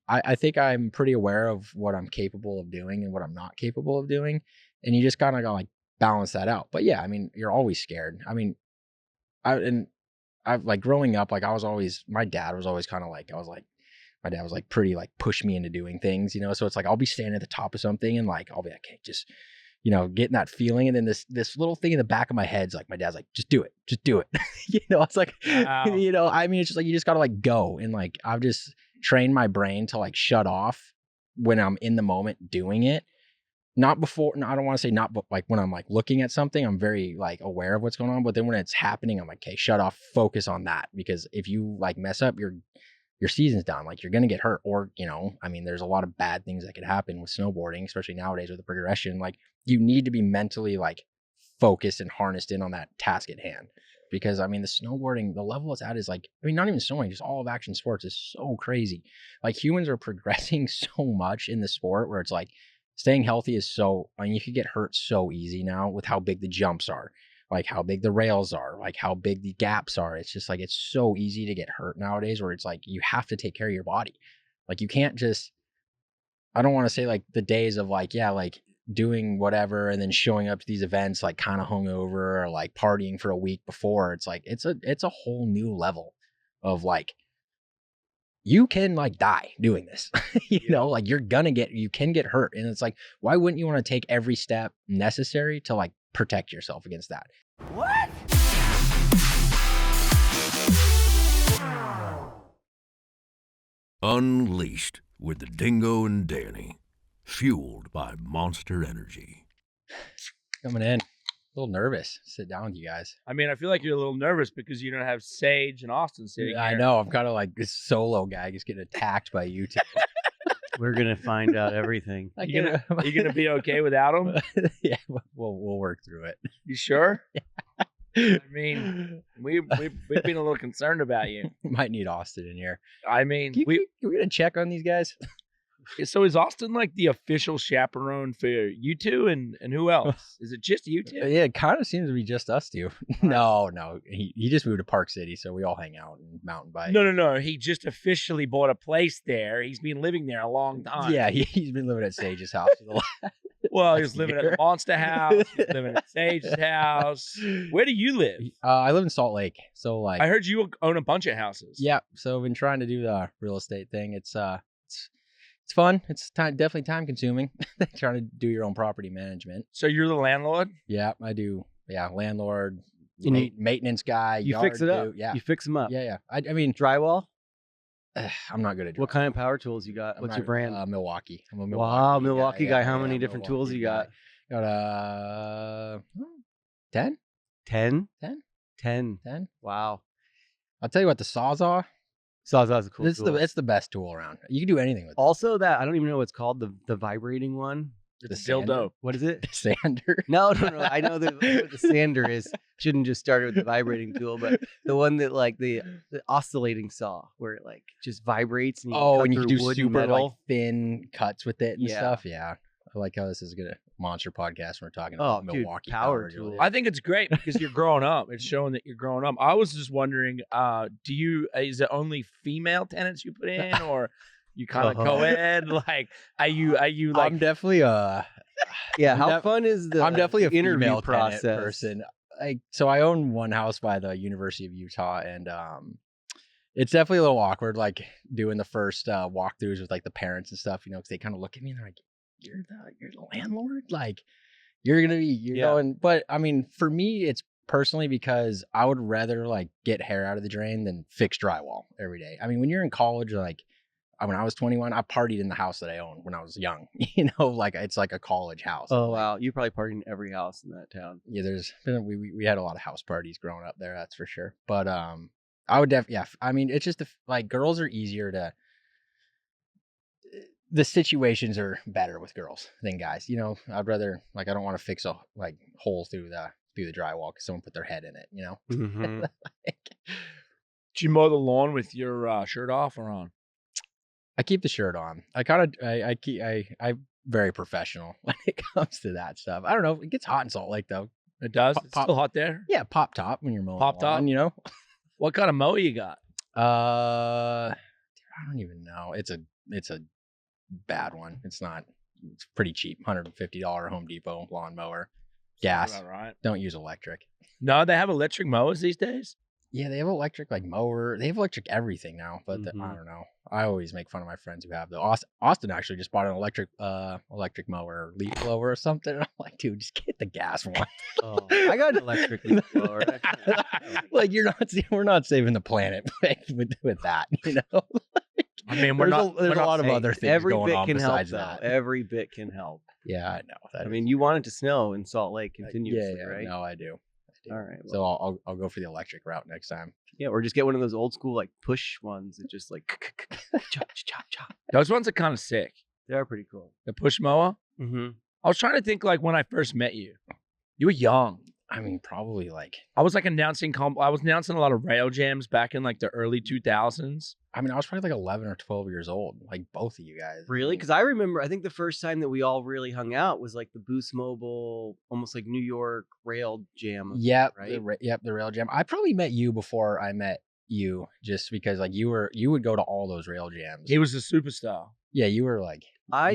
I think I'm pretty aware of what I'm capable of doing and what I'm not capable of doing. And you just kind of gotta like balance that out. But yeah, I mean, you're always scared. I mean, I've like growing up, like my dad was always kind of like, my dad was like pretty like push me into doing things, you know? So it's like, I'll be standing at the top of something and like, I'll be like, okay, just, you know, getting that feeling. And then this little thing in the back of my head's like, my dad's like, just do it. You know, it's like, Wow. you know, I mean, it's just like, you just got to like go. And like, I've just trained my brain to like shut off when I'm in the moment doing it. Not before, no, I don't want to say not, but like when I'm like looking at something, I'm very like aware of what's going on. But then when it's happening, I'm like, okay, shut off, focus on that. Because if you like mess up, your season's done. Like you're going to get hurt, or, you know, I mean, there's a lot of bad things that could happen with snowboarding, especially nowadays with the progression. Like you need to be mentally like focused and harnessed in on that task at hand. Because I mean, the snowboarding, the level it's at is like, I mean, not even snowboarding, just all of action sports is so crazy. Like humans are progressing so much in the sport where it's like, staying healthy is so, I mean, you could get hurt so easy now with how big the jumps are, like how big the rails are, like how big the gaps are. It's just like, it's so easy to get hurt nowadays where it's like, you have to take care of your body. Like you can't just, I don't want to say like the days of like, yeah, like doing whatever and then showing up to these events like kind of hungover or like partying for a week before. It's like, it's a whole new level of like, you can like die doing this, you know, like you can get hurt. And it's like, why wouldn't you want to take every step necessary to like protect yourself against that? What? Unleashed with the Dingo and Danny, fueled by Monster Energy. Coming in. A little nervous. Sit down with you guys. I mean, I feel like you're a little nervous because you don't have Sage and Austin sitting here. I know. I'm kind of like this solo guy just getting attacked by you two. We're gonna find out everything. You gonna be okay without them? Yeah, we'll work through it. You sure? I mean, we've been a little concerned about you. Might need Austin in here. I mean, Can we get a check on these guys? So is Austin like the official chaperone for you two and who else? Is it just you two? Yeah, it kind of seems to be just us two. No. He just moved to Park City, so we all hang out and mountain bike. No. He just officially bought a place there. He's been living there a long time. Yeah, he's been living at Sage's house for the last Well, he was living at the Monster House. He's living at Sage's house. Where do you live? I live in Salt Lake, so like I heard you own a bunch of houses. yeah. So I've been trying to do the real estate thing. It's fun. It's definitely time consuming. Trying to do your own property management. So you're the landlord? Yeah, I do. Yeah, landlord, And maintenance guy. you yard fix it up. dude. Yeah, You fix them up. yeah. I mean, Drywall. I'm not good at What drywall. kind of power tools you got? I'm What's not- your brand? Milwaukee. I'm a Wow, Milwaukee Milwaukee guy. How yeah, many different tools you got? Got 10. 10? 10? 10. 10. Wow. I'll tell you what, the Sawzall. Sawzall's a cool tool. It's the best tool around. You can do anything with it. Also, that I don't even know what it's called. The vibrating one. It's The dildo. sander? What is it? Sander. No. I know what the sander is. Shouldn't just start it with the vibrating tool, but the one that like the oscillating saw, where it like just vibrates and you Oh, cut and you can through do wood super and like metal. thin cuts with it and Yeah. stuff. Yeah, I like how this is gonna monster podcast. When we're talking Oh, about dude, Milwaukee power tools. tool. I think it's great because you're growing up. It's showing that you're growing up. I was just wondering, is it only female tenants you put in, or you kind of co-ed? Like, are you like? I'm definitely Yeah, I'm how def- fun is the I'm definitely a interview female process? tenant person. So I own one house by the University of Utah, and it's definitely a little awkward, like doing the first walkthroughs with like the parents and stuff, you know, because they kind of look at me and they're like, "You're the landlord, like you're going." But I mean, for me, it's personally because I would rather like get hair out of the drain than fix drywall every day. I mean, when you're in college, like when I was 21, I partied in the house that I owned when I was young. You know, like it's like a college house. Oh Like, wow, you probably partied in every house in that town. yeah, we had a lot of house parties growing up there, that's for sure. But I would I mean, it's just like girls are easier to, the situations are better with girls than guys. You know, I'd rather like, I don't want to fix a like hole through the drywall because someone put their head in it, you know. Mm-hmm. Did you mow the lawn with your shirt off or on? I keep the shirt on. I'm very professional when it comes to that stuff. I don't know. It gets hot in Salt Lake though. It does. Pop- It's still hot there. Yeah, pop top when you're mowing. Pop the lawn, top? you know. What kind of mower you got? I I don't even know. It's a bad one. It's pretty cheap. $150 Home Depot lawnmower. Gas. Sounds about right. Don't use electric. No, they have electric mowers these days. Yeah, they have electric like mower. They have electric everything now, but Mhm. I don't know. I always make fun of my friends who have the Austin actually just bought an electric mower, leaf blower or something. And I'm like, dude, just get the gas one. Oh, I got an electric leaf blower. Like we're not saving the planet with that, you know. I mean, we're there's not. a lot of other things Every going bit on can help, besides though. that. Every bit can help. Yeah, I know. That I is- mean, you want it to snow in Salt Lake continuously, yeah, right? No, I do. All right. So I'll go for the electric route next time. Yeah, or just get one of those old school like push ones that just like chop chop chop. Those ones are kind of sick. They are pretty cool. The push mower. Mm-hmm. I was trying to think like when I first met you. You were young. I mean, probably like. I was like announcing I was announcing a lot of rail jams back in like the early 2000s. I mean, I was probably like 11 or 12 years old, like both of you guys. Really? Because I remember, I think the first time that we all really hung out was like the Boost Mobile, almost like New York rail jam. Yep, right? the rail jam. I probably met you before I met you, just because like you would go to all those rail jams. He was a superstar. Yeah, you were like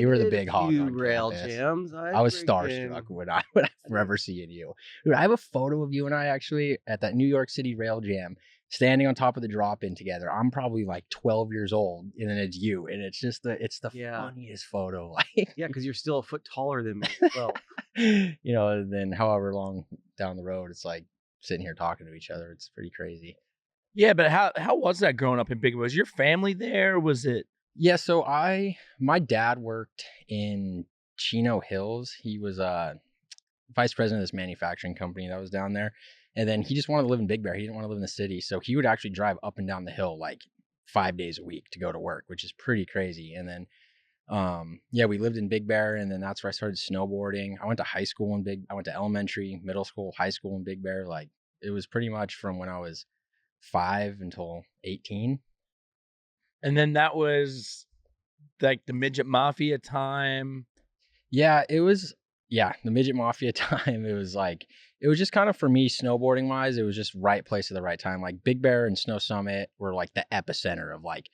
You were the did big a hog few on rail campus. jams. I was starstruck when I remember seeing you. Dude, I have a photo of you and I actually at that New York City rail jam, standing on top of the drop-in together. I'm probably like 12 years old, and then it's you, and it's just the Yeah. funniest photo. Like, Yeah, because you're still a foot taller than me as well. you know, and then however long down the road, it's like sitting here talking to each other. It's pretty crazy. Yeah, but how was that growing up in Big? Was your family there? Was it? Yeah, so my dad worked in Chino Hills. He was vice president of this manufacturing company that was down there. And then he just wanted to live in Big Bear. He didn't want to live in the city. So he would actually drive up and down the hill like 5 days a week to go to work, which is pretty crazy. And then yeah, we lived in Big Bear, and then that's where I started snowboarding. I went to high school I went to elementary, middle school, high school in Big Bear. Like it was pretty much from when I was 5 until 18. And then that was like the midget mafia time. Yeah, it was. Yeah, the midget mafia time. It was just kind of for me snowboarding wise. It was just right place at the right time. Like Big Bear and Snow Summit were like the epicenter of like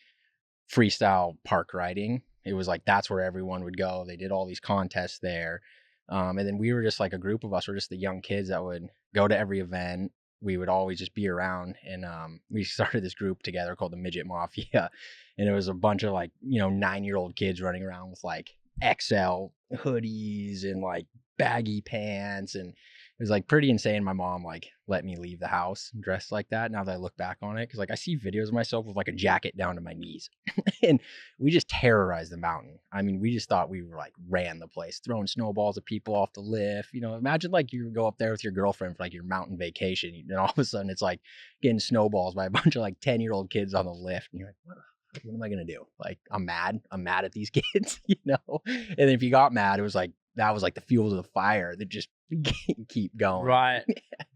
freestyle park riding. It was like that's where everyone would go. They did all these contests there, and then we were just like a group of us. We're just the young kids that would go to every event. We would always just be around, and we started this group together called the Midget Mafia, and it was a bunch of like 9-year-old kids running around with like XL hoodies and like baggy pants, and it was like pretty insane. My mom like let me leave the house dressed like that now that I look back on it, because like I see videos of myself with like a jacket down to my knees and we just terrorized the mountain. I mean, we just thought we were like ran the place, throwing snowballs at people off the lift. Imagine like you go up there with your girlfriend for like your mountain vacation, and all of a sudden it's like getting snowballs by a bunch of like 10-year-old kids on the lift, and you're like, what am I gonna do? Like, I'm mad at these kids, And then if you got mad, it was like that was like the fuel to the fire that just keep going. Right.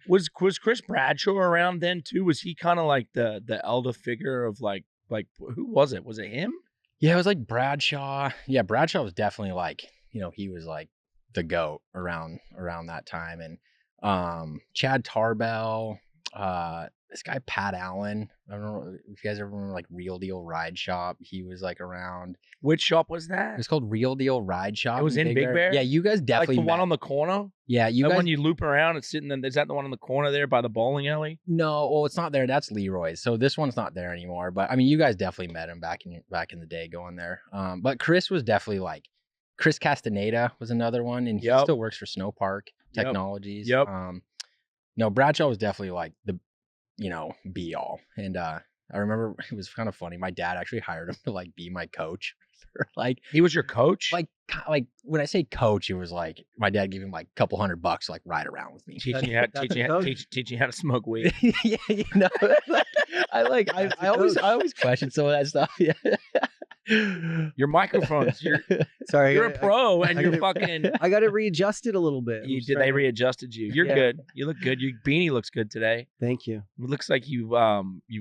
Was Chris Bradshaw around then too? Was he kind of like the elder figure of like who was it? Was it him? Yeah, it was like Bradshaw. Yeah, Bradshaw was definitely like, he was like the GOAT around that time. And Chad Tarbell, this guy Pat Allen. I don't know if you guys ever remember like Real Deal Ride Shop. He was like around. Which shop was It that? was called Real Deal Ride Shop. It was in Big Bear? Yeah, you guys Like definitely the one met. on the corner? Yeah, you That guys. one you loop around and sitting is that the one on the corner there by the bowling alley? No, well, it's not there. That's Leroy's. So this one's not there anymore. But I mean, you guys definitely met him back in the day going there. But Chris was definitely like Chris Castaneda was another one, and he Yep. still works for Snow Park Yep. Technologies. Yep. No, Bradshaw was definitely like the be all. And I remember it was kind of funny. My dad actually hired him to like be my coach. Like He was your coach? like when I say coach, it was like my dad gave him like a couple $100 to like ride around with me. teaching you how to smoke weed. Yeah, I always question some of that stuff. Yeah. Your microphones. You're Sorry, a pro, and I you're gotta- fucking. I got to readjust it a little bit. They readjusted you. You're Yeah. good. You look good. Your beanie looks good today. Thank you. It looks like you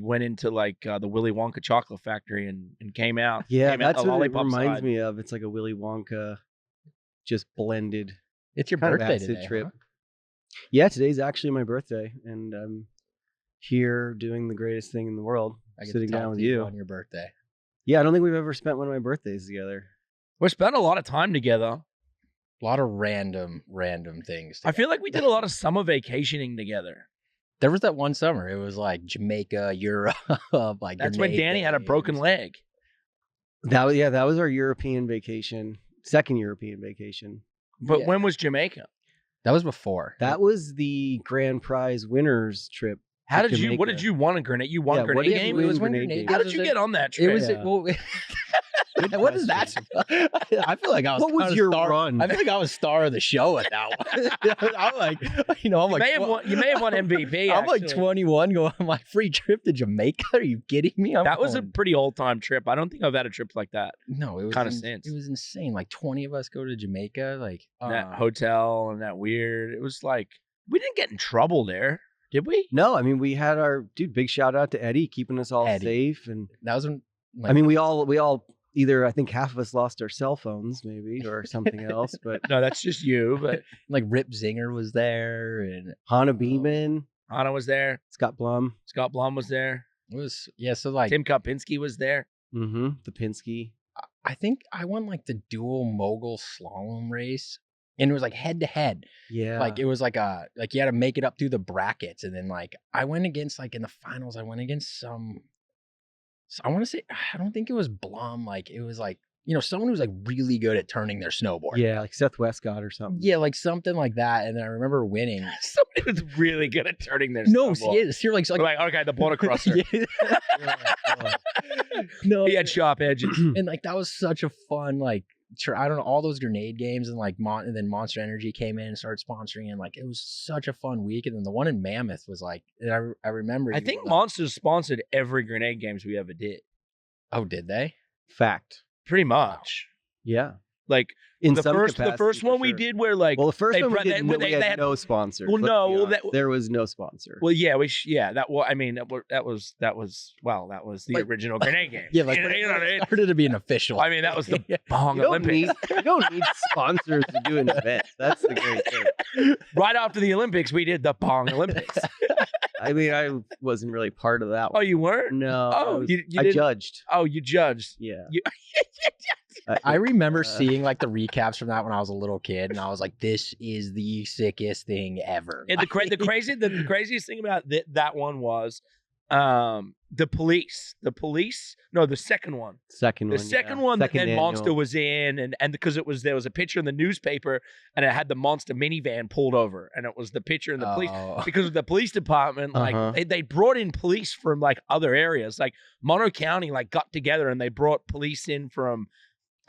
went into like the Willy Wonka chocolate factory and came out. Yeah, Came out that's the what it lollipop reminds side. me of. It's like a Willy Wonka, just blended. It's your kind of birthday acid today, trip. huh? Yeah, today's actually my birthday, and I'm here doing the greatest thing in the world, I get to sitting talk down with to you. on your birthday. Yeah, I don't think we've ever spent one of my birthdays together. We spent a lot of time together. A lot of random things. I feel like we did a lot of summer vacationing together. There was that one summer. It was like Jamaica, Europe. Like That's when Danny had a broken leg. That was our European vacation, second European vacation. But when was Jamaica? That was before. That was the grand prize winners trip. How to did you? What did Jamaica. you want a grenade? You won Yeah, what grenade did game? you It was win when grenade grenade game? How did you get on that trip? It was. Yeah. Well, what is that? I feel like I was. What was kinda your star, run? I feel like I was star of the show at that one. I'm like, I'm like, You may have won MVP. I'm like actually. 21 going on my free trip to Jamaica. Are you kidding me? That was a pretty old time trip. I don't think I've had a trip like that. no. It was kinda since. It was insane. Like 20 of us go to Jamaica. Like That hotel and that weird. It was like we didn't get in trouble there, did we? No, I mean we had our big shout out to Eddie keeping us all Eddie. safe, and that was when. Like, I mean we all either I think half of us lost our cell phones maybe or something else, but No, that's just you. But like Rip Zinger was there, and Hannah Beeman, Anna was there. Scott Blum, Scott Blum was there. it was So like, Tim Kopinski was there. the Pinsky. I think I won like the dual mogul slalom race, and it was like head to head. Yeah, Like it was like you had to make it up through the brackets, and then like I went against like in the finals, I went against some. I want to say I don't think it was Blum. Like it was like someone who was like really good at turning their snowboard. yeah, like Seth Westcott or something. Yeah, like something like that. And then I remember winning. Somebody was really good at turning their No, snowball. you're like We're like, okay, the border crosser. Yeah. No, He had sharp edges. and like that was such a fun like I don't know, all those grenade games, and like and then Monster Energy came in and started sponsoring, and like it was such a fun week. And then the one in Mammoth was like, and I remember. I think Monsters sponsored every grenade games we ever did. Oh, did they? Fact. Pretty much. Yeah. Like In the some first capacity, one for we sure. did where like Well, the first they one we brought- did, they- we they had had- no sponsor. Well, let's no, be well, honest. that- there was no sponsor. well, yeah, I mean that was the Like- original grenade game. Yeah, like You know what I mean? it started to be an official. I mean that was the Bong you don't Olympics. need sponsors to do an event. That's the great thing. Right after the Olympics, we did the Bong Olympics. I mean, I wasn't really part of that Oh, one. you weren't? No. Oh, I was- you I didn't- judged. Oh, you judged. Yeah. You- I remember seeing like the recaps from that when I was a little kid, and I was like, "This is the sickest thing ever." And the craziest thing about that one was the police. No, the second one. Second The one. second yeah. one that Second then annual. Monster was in, and because there was a picture in the newspaper, and it had the Monster minivan pulled over, and it was the picture in the police. Oh. Because of the police department, like Uh-huh. they brought in police from like other areas, like Mono County, like got together and they brought police in from,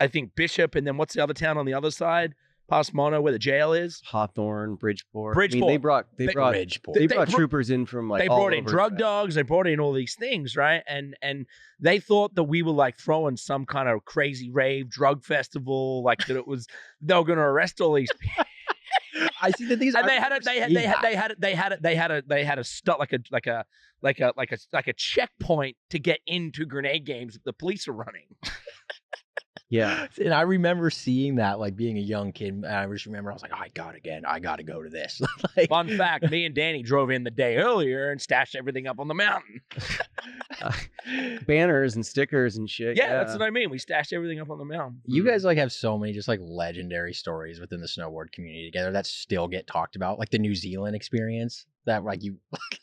I think Bishop, and then what's the other town on the other side, past Mono, where the jail is? Hawthorne, Bridgeport. I Bridgeport. mean, they brought Bridgeport. they They brought brought- troopers in from like They all brought in over drug the- dogs. They brought in all these things, right? And they thought that we were like throwing some kind of crazy rave drug festival, like that it was they were going to arrest all these people. I see the things. And they had a stuff like a checkpoint to get into grenade games that the police are running. Yeah. And I remember seeing that, like being a young kid. And I just remember I was like, I got to go to this. Like, Fun fact: me and Danny drove in the day earlier and stashed everything up on the mountain. Banners and stickers and shit. Yeah, that's what I mean. We stashed everything up on the mountain. you guys like have so many just like legendary stories within the snowboard community together that still get talked about, like the New Zealand experience. That like you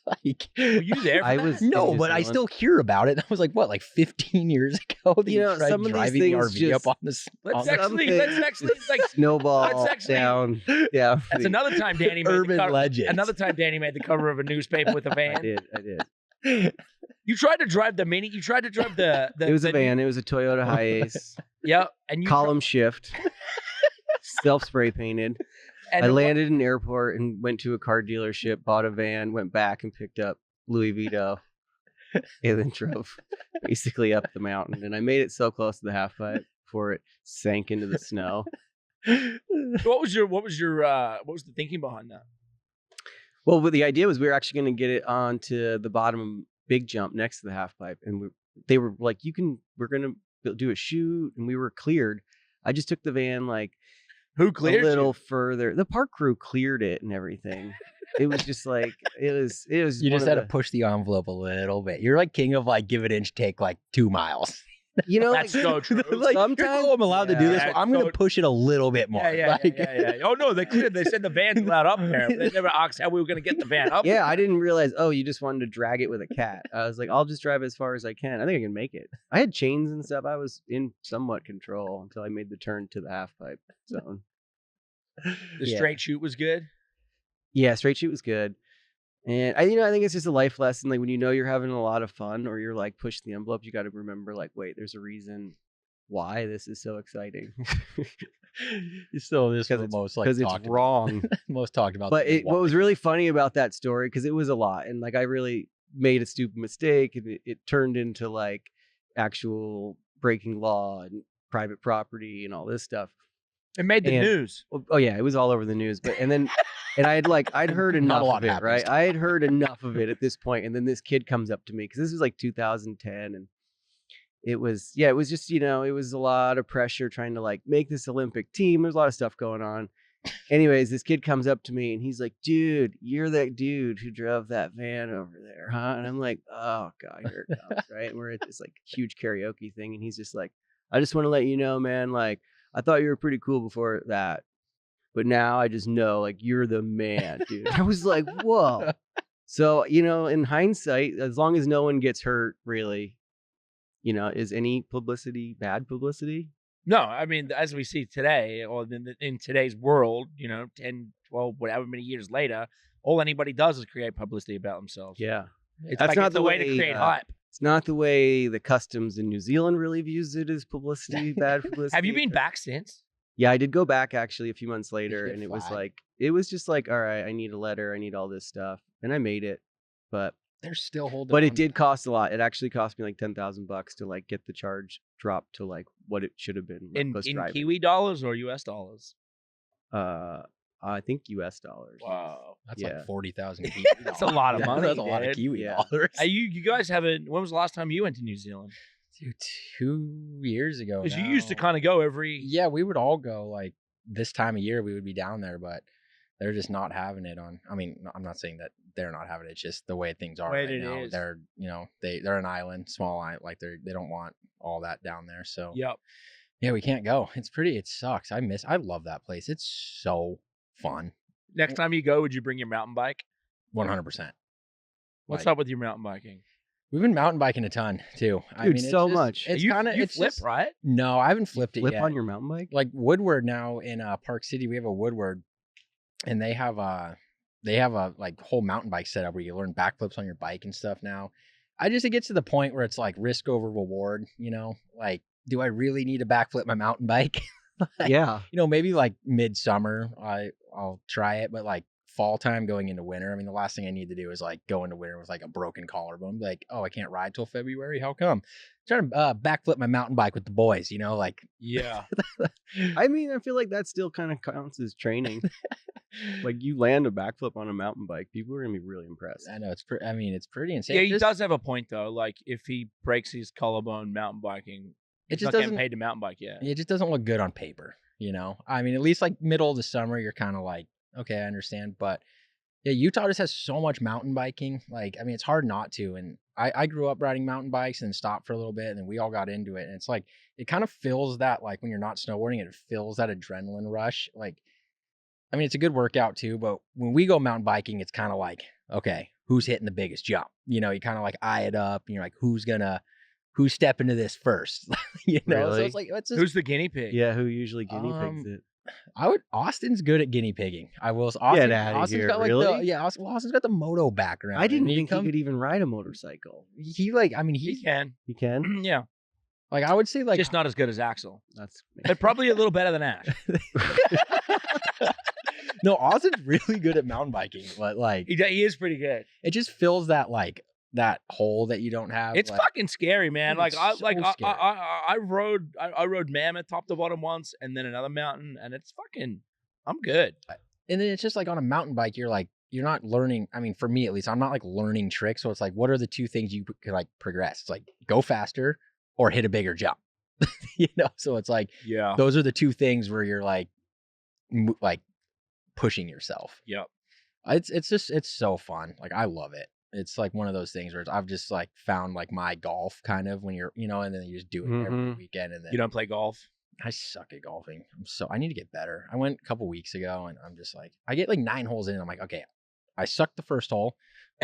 like. Were you there? For I that? was- No, New but I Zealand. still hear about it. That was like what, like 15 years ago. That You know, tried some of these driving things the RV just- up on the. Let's on actually like Snowball That's actually- down. Yeah. that's another time Danny made urban the cover. legend. Another time Danny made the cover of a newspaper with a I van. did. You tried to drive the mini. You tried to drive the. It was a van. It was a Toyota Hiace. Yeah, and you Column shift. Self spray painted. And I landed in an airport and went to a car dealership, bought a van, went back and picked up Louis Vito, and then drove basically up the mountain. And I made it so close to the half pipe before it sank into the snow. What was the thinking behind that? Well, the idea was we were actually going to get it onto the bottom big jump next to the half pipe, and they were like, we're going to do a shoot, and we were cleared. I just took the van like Who cleared a little you? further. The park crew cleared it and everything. It was just like it was. You one just of had to the- push the envelope a little bit. You're like king of like give an inch, take like 2 miles. You know, That's so true. Like, sometimes I'm allowed to do this. Yeah, Well, I'm so- gonna push it a little bit more. Yeah. Oh no, they cleared. They said the van's allowed up there. They never asked how we were gonna get the van up. Yeah, I didn't realize. Oh, you just wanted to drag it with a cat. I was like, I'll just drive as far as I can. I think I can make it. I had chains and stuff. I was in somewhat control until I made the turn to the half pipe zone. The Yeah. straight shoot was good. Yeah, straight shoot was good. And I think it's just a life lesson. Like when you know you're having a lot of fun or you're like pushing the envelope, you got to remember like, wait, there's a reason why this is so exciting. Still, this is Because the it's, most like 'cause it's talked wrong. about, most talked about. But thing. what was really funny about that story, because it was a lot, and like I really made a stupid mistake, and it turned into like actual breaking law and private property and all this stuff. It made the And- news. Oh yeah, it was all over the news. But and I'd heard Not a enough lot of it, happens. right? I had heard enough of it at this point, and then this kid comes up to me because this was like 2010, and it was just it was a lot of pressure trying to like make this Olympic team. There's a lot of stuff going on. Anyways, this kid comes up to me and he's like, "Dude, you're that dude who drove that van over there, huh?" And I'm like, "Oh God, here it comes!" Right? And we're at this like huge karaoke thing, and he's just like, "I just want to let you know, man. Like, I thought you were pretty cool before that, but now I just know, like, you're the man, dude." I was like, "Whoa!" So in hindsight, as long as no one gets hurt, really, is any publicity bad publicity? No, I mean, as we see today, or in today's world, 10, 12, whatever many years later, all anybody does is create publicity about themselves. Yeah. It's That's like not it's the a way to way, create hype. It's not the way the customs in New Zealand really views it as publicity, bad publicity. Have you been back since? Yeah, I did go back actually a few months later, get and it was flagged? just like, all right, I need a letter, I need all this stuff, and I made it, but They're still holding. it on. did cost a lot. It actually cost me like $10,000 to like get the charge dropped to like what it should have been. In reckless driving. Kiwi dollars or US dollars? I think US dollars. Wow. That's yeah. like 40,000 Kiwi. That's a lot of money, That's a lot of dude. Kiwi Yeah. dollars. You guys haven't. When was the last time you went to New Zealand? Dude, 2 years ago. Because you used to now. kind of go every. Yeah, we would all go like this time of year. We would be down there, but they're just not having it on. I mean, I'm not saying that they're not having it. It's just the way things are Way right it now. is. They're they're an island, small island. Like they don't want all that down there. So Yep. yeah, we can't go. It sucks. I love that place. It's so fun. Next time you go, would you bring your mountain bike? 100%. What's Like, up with your mountain biking? We've been mountain biking a ton too. I Dude, mean, it's so just- much. It's you kind of you it's flip, just, right? No, I haven't flipped it Flip yet. on your mountain bike? Like Woodward now in Park City, we have a Woodward, and they have a like whole mountain bike setup where you learn backflips on your bike and stuff now. It gets to the point where it's like risk over reward, like, do I really need to backflip my mountain bike? Yeah. Maybe like midsummer, I'll try it, but like fall time going into winter, I mean, the last thing I need to do is like go into winter with like a broken collarbone. Be like, oh, I can't ride till February. How come? Trying to backflip my mountain bike with the boys, like. Yeah. I mean, I feel like that still kind of counts as training. Like you land a backflip on a mountain bike, people are gonna be really impressed. I know it's pretty insane. Yeah, It he just- does have a point though. Like if he breaks his collarbone mountain biking, It he's just not getting doesn't. paid to mountain bike yet. It just doesn't look good on paper, I mean, at least like middle of the summer, you're kind of like, okay, I understand. But yeah, Utah just has so much mountain biking. Like, I mean, it's hard not to. And I grew up riding mountain bikes and stopped for a little bit, and then we all got into it. And it's like, it kind of fills that, like when you're not snowboarding, it fills that adrenaline rush. Like, I mean, it's a good workout too, but when we go mountain biking, it's kind of like, okay, who's hitting the biggest jump? You kind of like eye it up, and you're like, who's stepping to this first? So Really? it's like, it's just, Who's the guinea pig? Yeah, who usually guinea pigs it? Austin's good at guinea pigging. I will. Austin, outta Austin's here, got like really? Austin's got the moto background. I didn't and think he could even ride a motorcycle. He like, I mean, He he can. He can? Yeah. like, I would say like, Just not as good as Axel. That's But probably a little better than Ash. no, Austin's really good at mountain biking, but like, He is pretty good. it just fills that like that hole that you don't have. It's like, fucking scary, man. Dude, Like it's so scary. I rode Mammoth top to bottom once, and then another mountain, and it's fucking. I'm good. and then it's just like on a mountain bike, you're not learning. I mean, for me at least, I'm not like learning tricks. So it's like, what are the two things you could like progress? It's like go faster or hit a bigger jump. So it's like Yeah. those are the two things where you're like pushing yourself. Yep. It's so fun. Like I love it. It's like one of those things where I've just like found like my golf kind of when you're, and then you just do it every weekend. And then You don't play golf? I suck at golfing. I need to get better. I went a couple weeks ago and I'm just like, I get like 9 holes in and I'm like, okay, I sucked the first hole.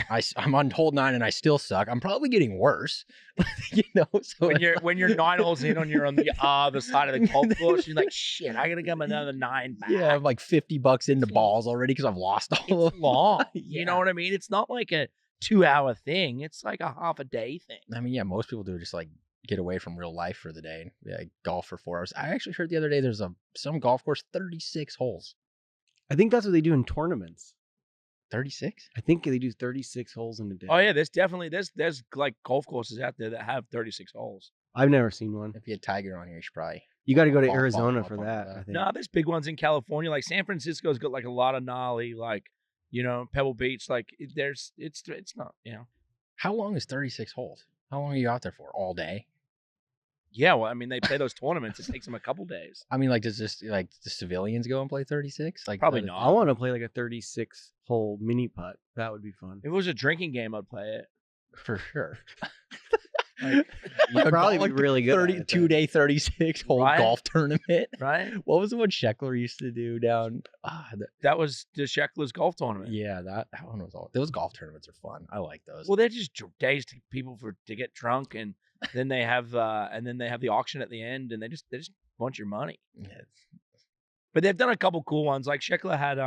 I'm on hole 9 and I still suck. I'm probably getting worse, So when you're 9 holes in on the other side of the golf course, you're like, shit, I gotta get another 9 back. Yeah, I'm like $50 into balls already because I've lost all of them. Long. Yeah. You know what I mean? It's not like a 2-hour thing. It's like a half a day thing. I mean, yeah, most people do just like get away from real life for the day. Yeah, golf for 4 hours. I actually heard the other day there's some golf course 36 holes. I think that's what they do in tournaments. 36? I think they do 36 holes in a day. Oh yeah, there's like golf courses out there that have 36 holes. I've never seen one. If you had Tiger on here, you should probably. You got to go to Golf Arizona ball for on that. that. I think. No, there's big ones in California. Like San Francisco's got like a lot of gnarly, like Pebble Beach. Like it's not. How long is 36 holes? How long are you out there for? All day? Yeah, well, I mean, they play those tournaments. It takes them a couple days. I mean, like, does this like the civilians go and play 36? Like, Probably the- not. I want to play like a 36 hole mini putt. That would be fun. If it was a drinking game, I'd play it. for sure. You'd probably be really good. at it, 32-day 36 hole Right? golf tournament. Right? What was the one Sheckler used to do down? That was the Sheckler's golf tournament. Yeah, that one was all. Those golf tournaments are fun. I like those. Well, they're just days to people to get drunk, and then they have the auction at the end, and they just want your money. Yeah. But they've done a couple cool ones. Like Sheckler had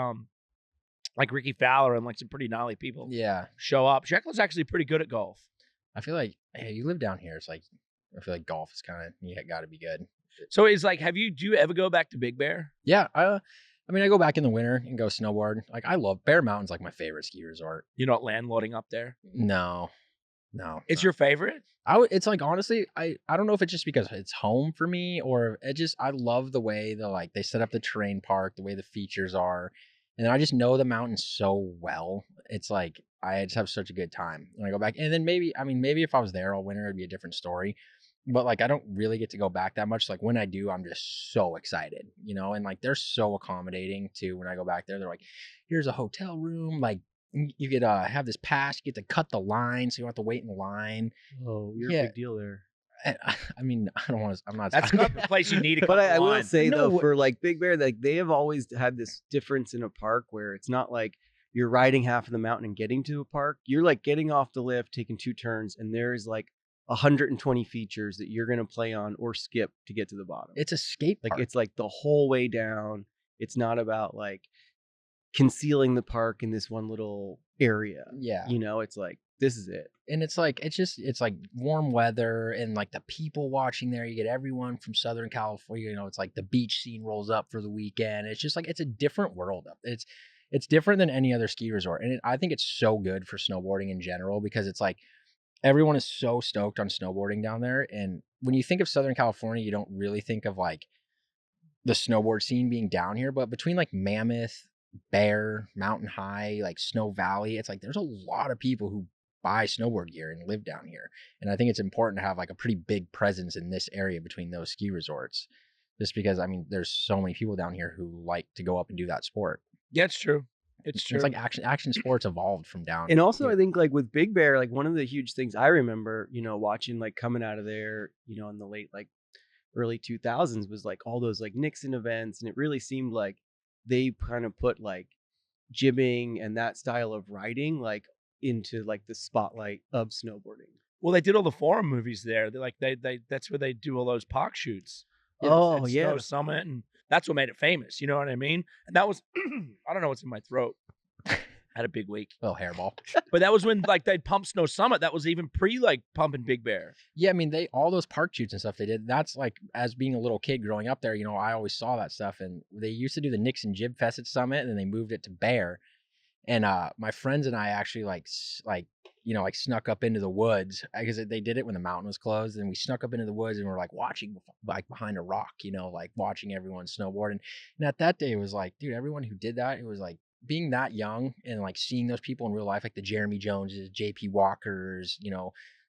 like Ricky Fowler and like some pretty gnarly people Yeah, show up. Sheckler's actually pretty good at golf. I feel like hey, you live down here. It's like I feel like golf is kind of got to be good. So it's like, do you ever go back to Big Bear? Yeah, I mean, I go back in the winter and go snowboard. Like I love Bear Mountain's like my favorite ski resort. You're not landlording up there? No. It's your favorite? It's like honestly, I don't know if it's just because it's home for me or I love the way they set up the terrain park, the way the features are, and I just know the mountain so well. It's like I just have such a good time when I go back. And then maybe if I was there all winter, it'd be a different story. But like I don't really get to go back that much. Like when I do, I'm just so excited, and like they're so accommodating too. When I go back there, they're like, here's a hotel room, like you get have this pass, you get to cut the line, so you don't have to wait in the line. Oh, you're Yeah. a big deal there. I mean, I don't want to. I'm not. That's not the place you need to cut But I the will line. say No, though, for like Big Bear, like they have always had this difference in a park where it's not like you're riding half of the mountain and getting to a park. You're like getting off the lift, taking 2 turns, and there's like 120 features that you're gonna play on or skip to get to the bottom. It's a skate Like park. it's like the whole way down. It's not about like concealing the park in this one little area. Yeah. It's like this is it. And it's like it's like warm weather and like the people watching there. You get everyone from Southern California. It's like the beach scene rolls up for the weekend. It's just like it's a different world up. It's different than any other ski resort, and I think it's so good for snowboarding in general because it's like everyone is so stoked on snowboarding down there. And when you think of Southern California, you don't really think of like the snowboard scene being down here, but between like Mammoth, Bear, Mountain High, like Snow Valley, it's like there's a lot of people who buy snowboard gear and live down here. And I think it's important to have like a pretty big presence in this area between those ski resorts, just because I mean there's so many people down here who like to go up and do that sport. Yeah, it's true. It's true. It's like action sports evolved from down. And also, here. I think like with Big Bear, like one of the huge things I remember, watching like coming out of there, in the late like early 2000s was like all those like Nixon events, and it really seemed like they kind of put like jibbing and that style of riding like into like the spotlight of snowboarding. Well, they did all the forum movies there. They're like they that's where they do all those park shoots. Oh, at yeah. Snow Summit, and that's what made it famous. You know what I mean? And that was I don't know what's in my throat. I had a big week. little hairball. But that was when like they'd pump Snow Summit. That was even pre like pumping Big Bear. Yeah, I mean all those park shoots and stuff they did. That's like as being a little kid growing up there, I always saw that stuff. And they used to do the Nixon Jib Fest at Summit, and then they moved it to Bear. And my friends and I actually like snuck up into the woods because they did it when the mountain was closed. And we snuck up into the woods and we're like watching like behind a rock, like watching everyone snowboard. And at that day it was like, dude, everyone who did that, it was like being that young and like seeing those people in real life, like the Jeremy Joneses, JP Walkers,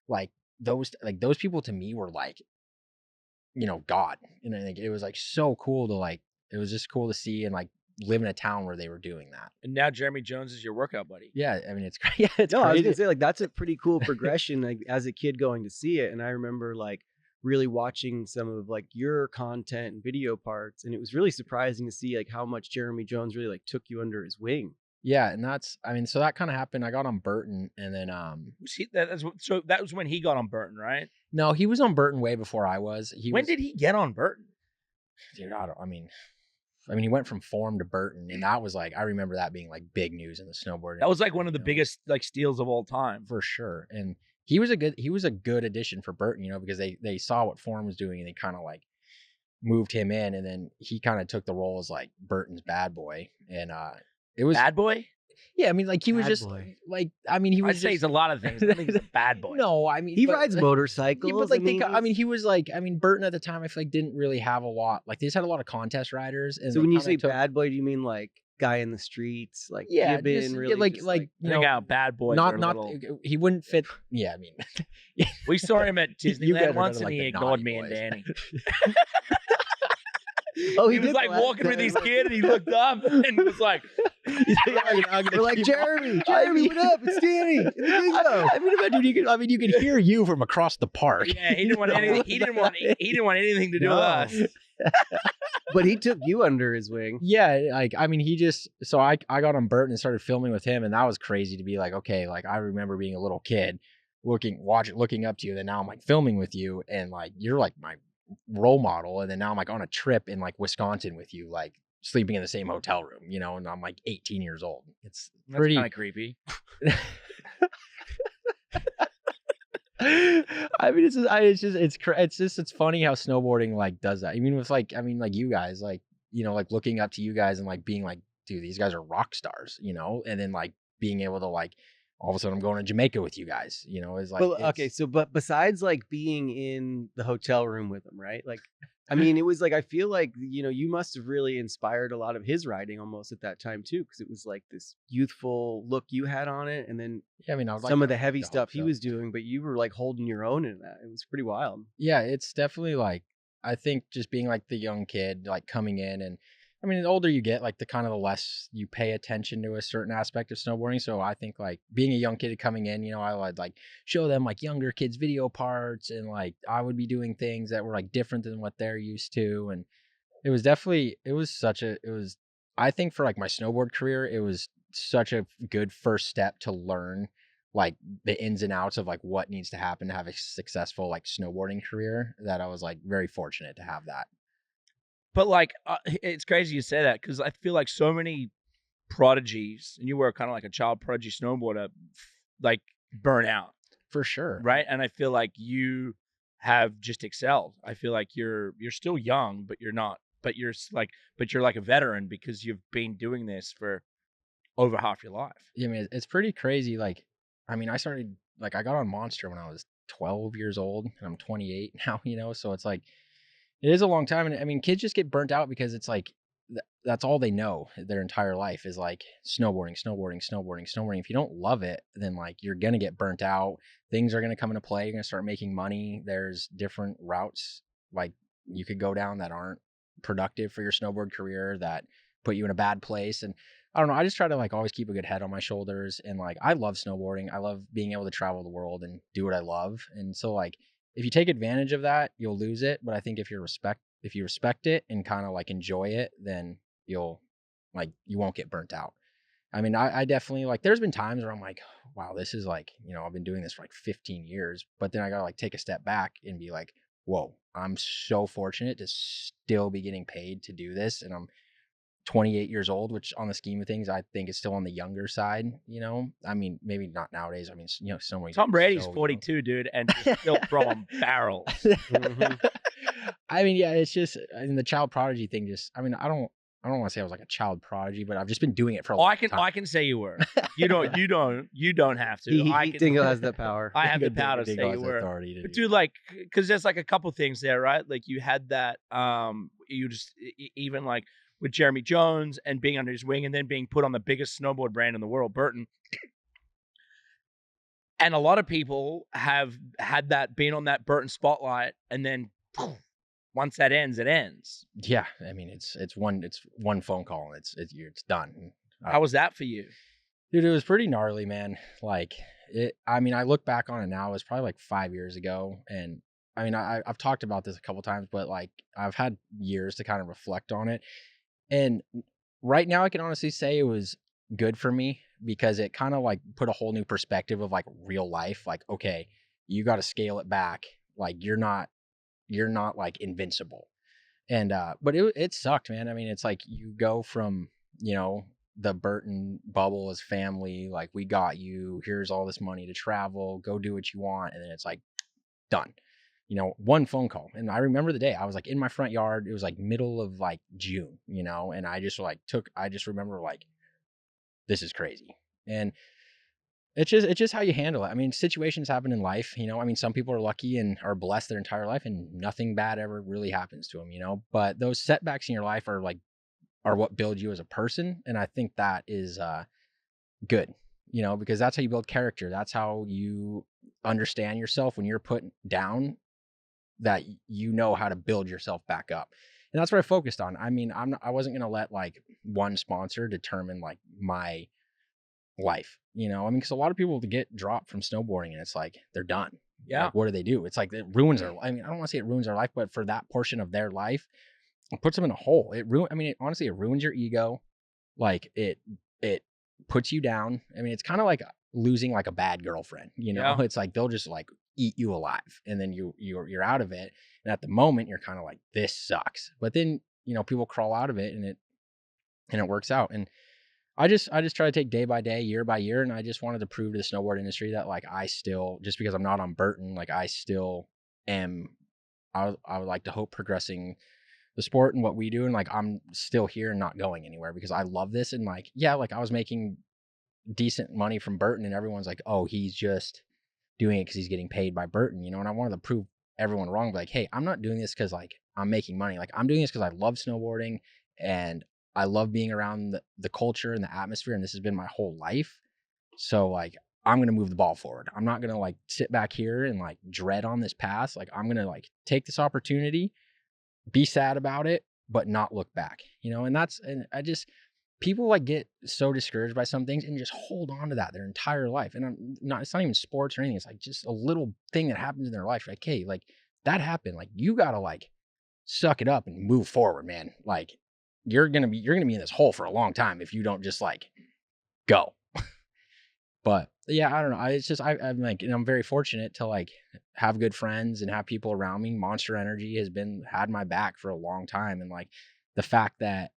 like those people to me were like, God. And I think it was like so cool to like, it was just cool to see. And like, live in a town where they were doing that. And now Jeremy Jones is your workout buddy. Yeah, I mean, it's great. Yeah, it's No, I was crazy. gonna say like that's a pretty cool progression. Like as a kid going to see it, and I remember like really watching some of like your content and video parts, and it was really surprising to see like how much Jeremy Jones really like took you under his wing. Yeah, and so that kind of happened. I got on Burton, and then So that was when he got on Burton, right? no, he was on Burton way before I was. When did he get on Burton? Dude, I mean, he went from Form to Burton, and that was like, I remember that being like big news in the snowboard. That was like one of the biggest like steals of all time. For sure. And he was a good addition for Burton, because they saw what Form was doing, and they kind of like moved him in, and then he kind of took the role as like Burton's bad boy. And it was bad boy. Yeah, I mean, like he was Bad just boy. like, I mean, he was I'd say he's a lot of things. I think he's a bad boy. No, I mean, He but, rides like, motorcycles. yeah, but like he was like, I mean, Burton at the time, I feel like didn't really have a lot. Like they just had a lot of contest riders. And so they when you kinda say took, bad boy, do you mean like guy in the streets, like yeah, gibbing, just, really like just, you I know, think how bad boys not are not little... he wouldn't fit. Yeah, I mean, We saw him at You guys Disneyland are once, kinda and like he the ignored naughty me and boys. Danny. Oh, He was did like that. walking with his kid, and he looked up and was like, We're like Jeremy, what up? It's Danny. In the Dingo. I mean, imagine you could hear you from across the park. "Yeah, he didn't want anything. He didn't want anything to do with No. us." But he took you under his wing. Yeah, like I mean, so I got on Burton and started filming with him, and that was crazy to be like, okay, like I remember being a little kid, looking up to you, and then now I'm like filming with you, and like you're like my role model, and then now I'm like on a trip in like Wisconsin with you, like sleeping in the same hotel room, and I'm like 18 years old. It's That's pretty kind of creepy. I mean, it's funny how snowboarding like does that. I mean, with like you guys, like, like looking up to you guys and like being like, dude, these guys are rock stars, and then like being able to like, all of a sudden I'm going to Jamaica with you guys, is like, Well, okay, so but besides like being in the hotel room with him, right? Like, I mean, it was like I feel like you must have really inspired a lot of his riding almost at that time too, because it was like this youthful look you had on it, and then yeah, I mean, I was some like, of the heavy the stuff he stuff. was doing, but you were like holding your own in that. It was pretty wild. Yeah, it's definitely like, I think just being like the young kid, like coming in, and I mean, the older you get, like the less you pay attention to a certain aspect of snowboarding. So I think like being a young kid coming in, I would like show them like younger kids video parts, and like I would be doing things that were like different than what they're used to. And it was I think for like my snowboard career, it was such a good first step to learn like the ins and outs of like what needs to happen to have a successful like snowboarding career, that I was like very fortunate to have that. But like, it's crazy you say that, because I feel like so many prodigies, and you were kind of like a child prodigy snowboarder, like burn out, For sure. right? And I feel like you have just excelled. I feel like you're still young, but you're not. But you're like a veteran, because you've been doing this for over half your life. Yeah, I mean, it's pretty crazy. Like, I mean, I got on Monster when I was 12 years old, and I'm 28 now, so it's like, it is a long time. And I mean, kids just get burnt out because it's like, that's all they know their entire life is like snowboarding. If you don't love it, then like you're going to get burnt out. Things are going to come into play. You're going to start making money. There's different routes like you could go down that aren't productive for your snowboard career, that put you in a bad place. And I don't know, I just try to like always keep a good head on my shoulders. And like, I love snowboarding. I love being able to travel the world and do what I love. And so like, if you take advantage of that, you'll lose it. But I think if you respect it and kind of like enjoy it, then you won't get burnt out. I mean, I definitely like, there's been times where I'm like, wow, this is like, I've been doing this for like 15 years, but then I gotta like take a step back and be like, whoa, I'm so fortunate to still be getting paid to do this. And I'm 28 years old, which on the scheme of things, I think is still on the younger side, I mean, maybe not nowadays. I mean, so many. Tom Brady's so 42, dude, and just still throwing barrels. I mean, yeah, it's just, I mean, the child prodigy thing just, I mean, I don't want to say I was like a child prodigy, but I've just been doing it for a long time. I can say you were. You don't have to. Dingo has that power. I have the power to say Dingo you has the were. authority to But do dude, like, because there's like a couple things there, right? Like you had that, you just even like with Jeremy Jones and being under his wing, and then being put on the biggest snowboard brand in the world, Burton. And a lot of people have had that, being on that Burton spotlight, and then once that ends, it ends. Yeah, I mean, it's one phone call and it's done. How was that for you? Dude, it was pretty gnarly, man. Like I mean, I look back on it now, it was probably like 5 years ago. And I mean, I've talked about this a couple times, but like I've had years to kind of reflect on it. And right now I can honestly say it was good for me because it kind of like put a whole new perspective of like real life. Like, okay, you got to scale it back. Like you're not like invincible. And but it sucked, man. I mean, it's like you go from, the Burton bubble as family, like we got you, here's all this money to travel, go do what you want, and then it's like done. One phone call. And I remember the day I was like in my front yard. It was like middle of like June, and I just remember like, this is crazy. And it's just how you handle it. I mean, situations happen in life, I mean, some people are lucky and are blessed their entire life and nothing bad ever really happens to them, but those setbacks in your life are what build you as a person. And I think that is good, because that's how you build character. That's how you understand yourself when you're put down, that you know how to build yourself back up. And that's what I focused on. I mean, I wasn't going to let like one sponsor determine like my life, I mean, because a lot of people get dropped from snowboarding and it's like they're done. Yeah. Like, what do they do? It's like it ruins their, I mean, I don't want to say it ruins their life, but for that portion of their life, it puts them in a hole. Honestly, it ruins your ego. Like it puts you down. I mean, it's kind of like losing like a bad girlfriend, Yeah. It's like they'll just like eat you alive and then you're out of it. And at the moment you're kind of like, this sucks. But then, people crawl out of it and it works out. And I just try to take day by day, year by year. And I just wanted to prove to the snowboard industry that like I still, just because I'm not on Burton, like I still am, I would like to hope progressing the sport and what we do. And like, I'm still here and not going anywhere because I love this. And like, yeah, like I was making decent money from Burton and everyone's like, oh, he's just doing it because he's getting paid by Burton, and I wanted to prove everyone wrong. Like, hey, I'm not doing this because like I'm making money. Like I'm doing this because I love snowboarding and I love being around the culture and the atmosphere. And this has been my whole life. So like, I'm going to move the ball forward. I'm not going to like sit back here and like dread on this past. Like I'm going to like take this opportunity, be sad about it, but not look back, and people like get so discouraged by some things and just hold on to that their entire life. And it's not even sports or anything. It's like just a little thing that happens in their life. Like, hey, like that happened. Like you got to like suck it up and move forward, man. Like you're going to be in this hole for a long time if you don't just like go. But yeah, I don't know. It's just, I'm like, and I'm very fortunate to like have good friends and have people around me. Monster Energy has had my back for a long time. And like the fact that,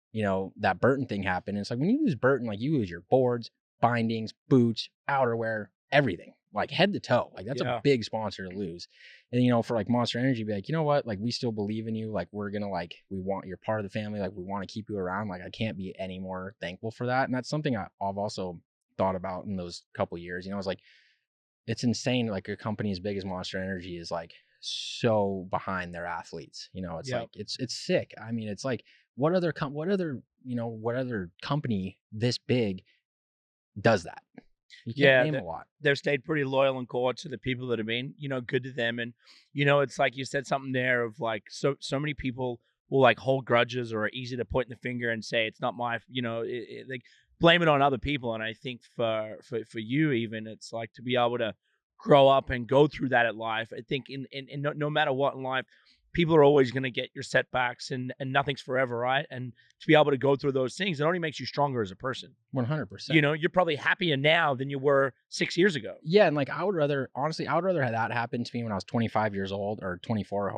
that Burton thing happened, it's like when you lose Burton, like you lose your boards, bindings, boots, outerwear, everything, like head to toe. Like that's a big sponsor to lose. And, for like Monster Energy, be like, you know what? Like we still believe in you. Like we're going to like, you're part of the family. Like we want to keep you around. Like I can't be any more thankful for that. And that's something I've also thought about in those couple years. I was like, it's insane. Like a company as big as Monster Energy is like so behind their athletes. It's like, it's sick. I mean, it's like, what other company this big does that? You can't name a lot. They've stayed pretty loyal and core to the people that have been, good to them. And, it's like you said something there of like, so many people will like hold grudges or are easy to point in the finger and say, it's not my, like blame it on other people. And I think for you, even, it's like to be able to grow up and go through that at life. I think in no matter what in life, people are always going to get your setbacks and nothing's forever, right? And to be able to go through those things, it only makes you stronger as a person. 100%. You're probably happier now than you were 6 years ago. Yeah. And like, I would rather have that happen to me when I was 25 years old or 24,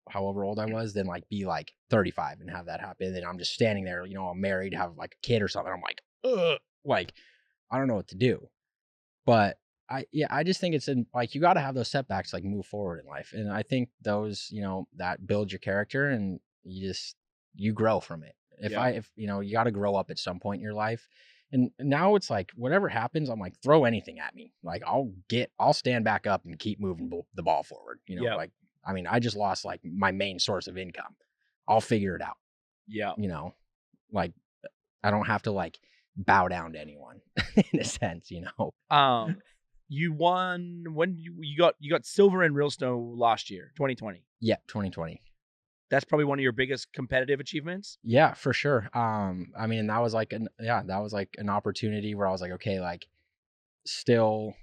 however old I was, than like be like 35 and have that happen. And then I'm just standing there, I'm married, have like a kid or something. I'm like, ugh, like, I don't know what to do. But I just think it's like, you got to have those setbacks, like move forward in life. And I think those, that build your character and you grow from it. If you got to grow up at some point in your life. And now it's like, whatever happens, I'm like, throw anything at me. Like I'll stand back up and keep moving the ball forward. Like, I mean, I just lost like my main source of income. I'll figure it out. Yeah. Like I don't have to like bow down to anyone in a sense, You won when you got silver in real snow last year, 2020. Yeah, 2020. That's probably one of your biggest competitive achievements. Yeah, for sure. I mean, that was like an opportunity where I was like, okay, like still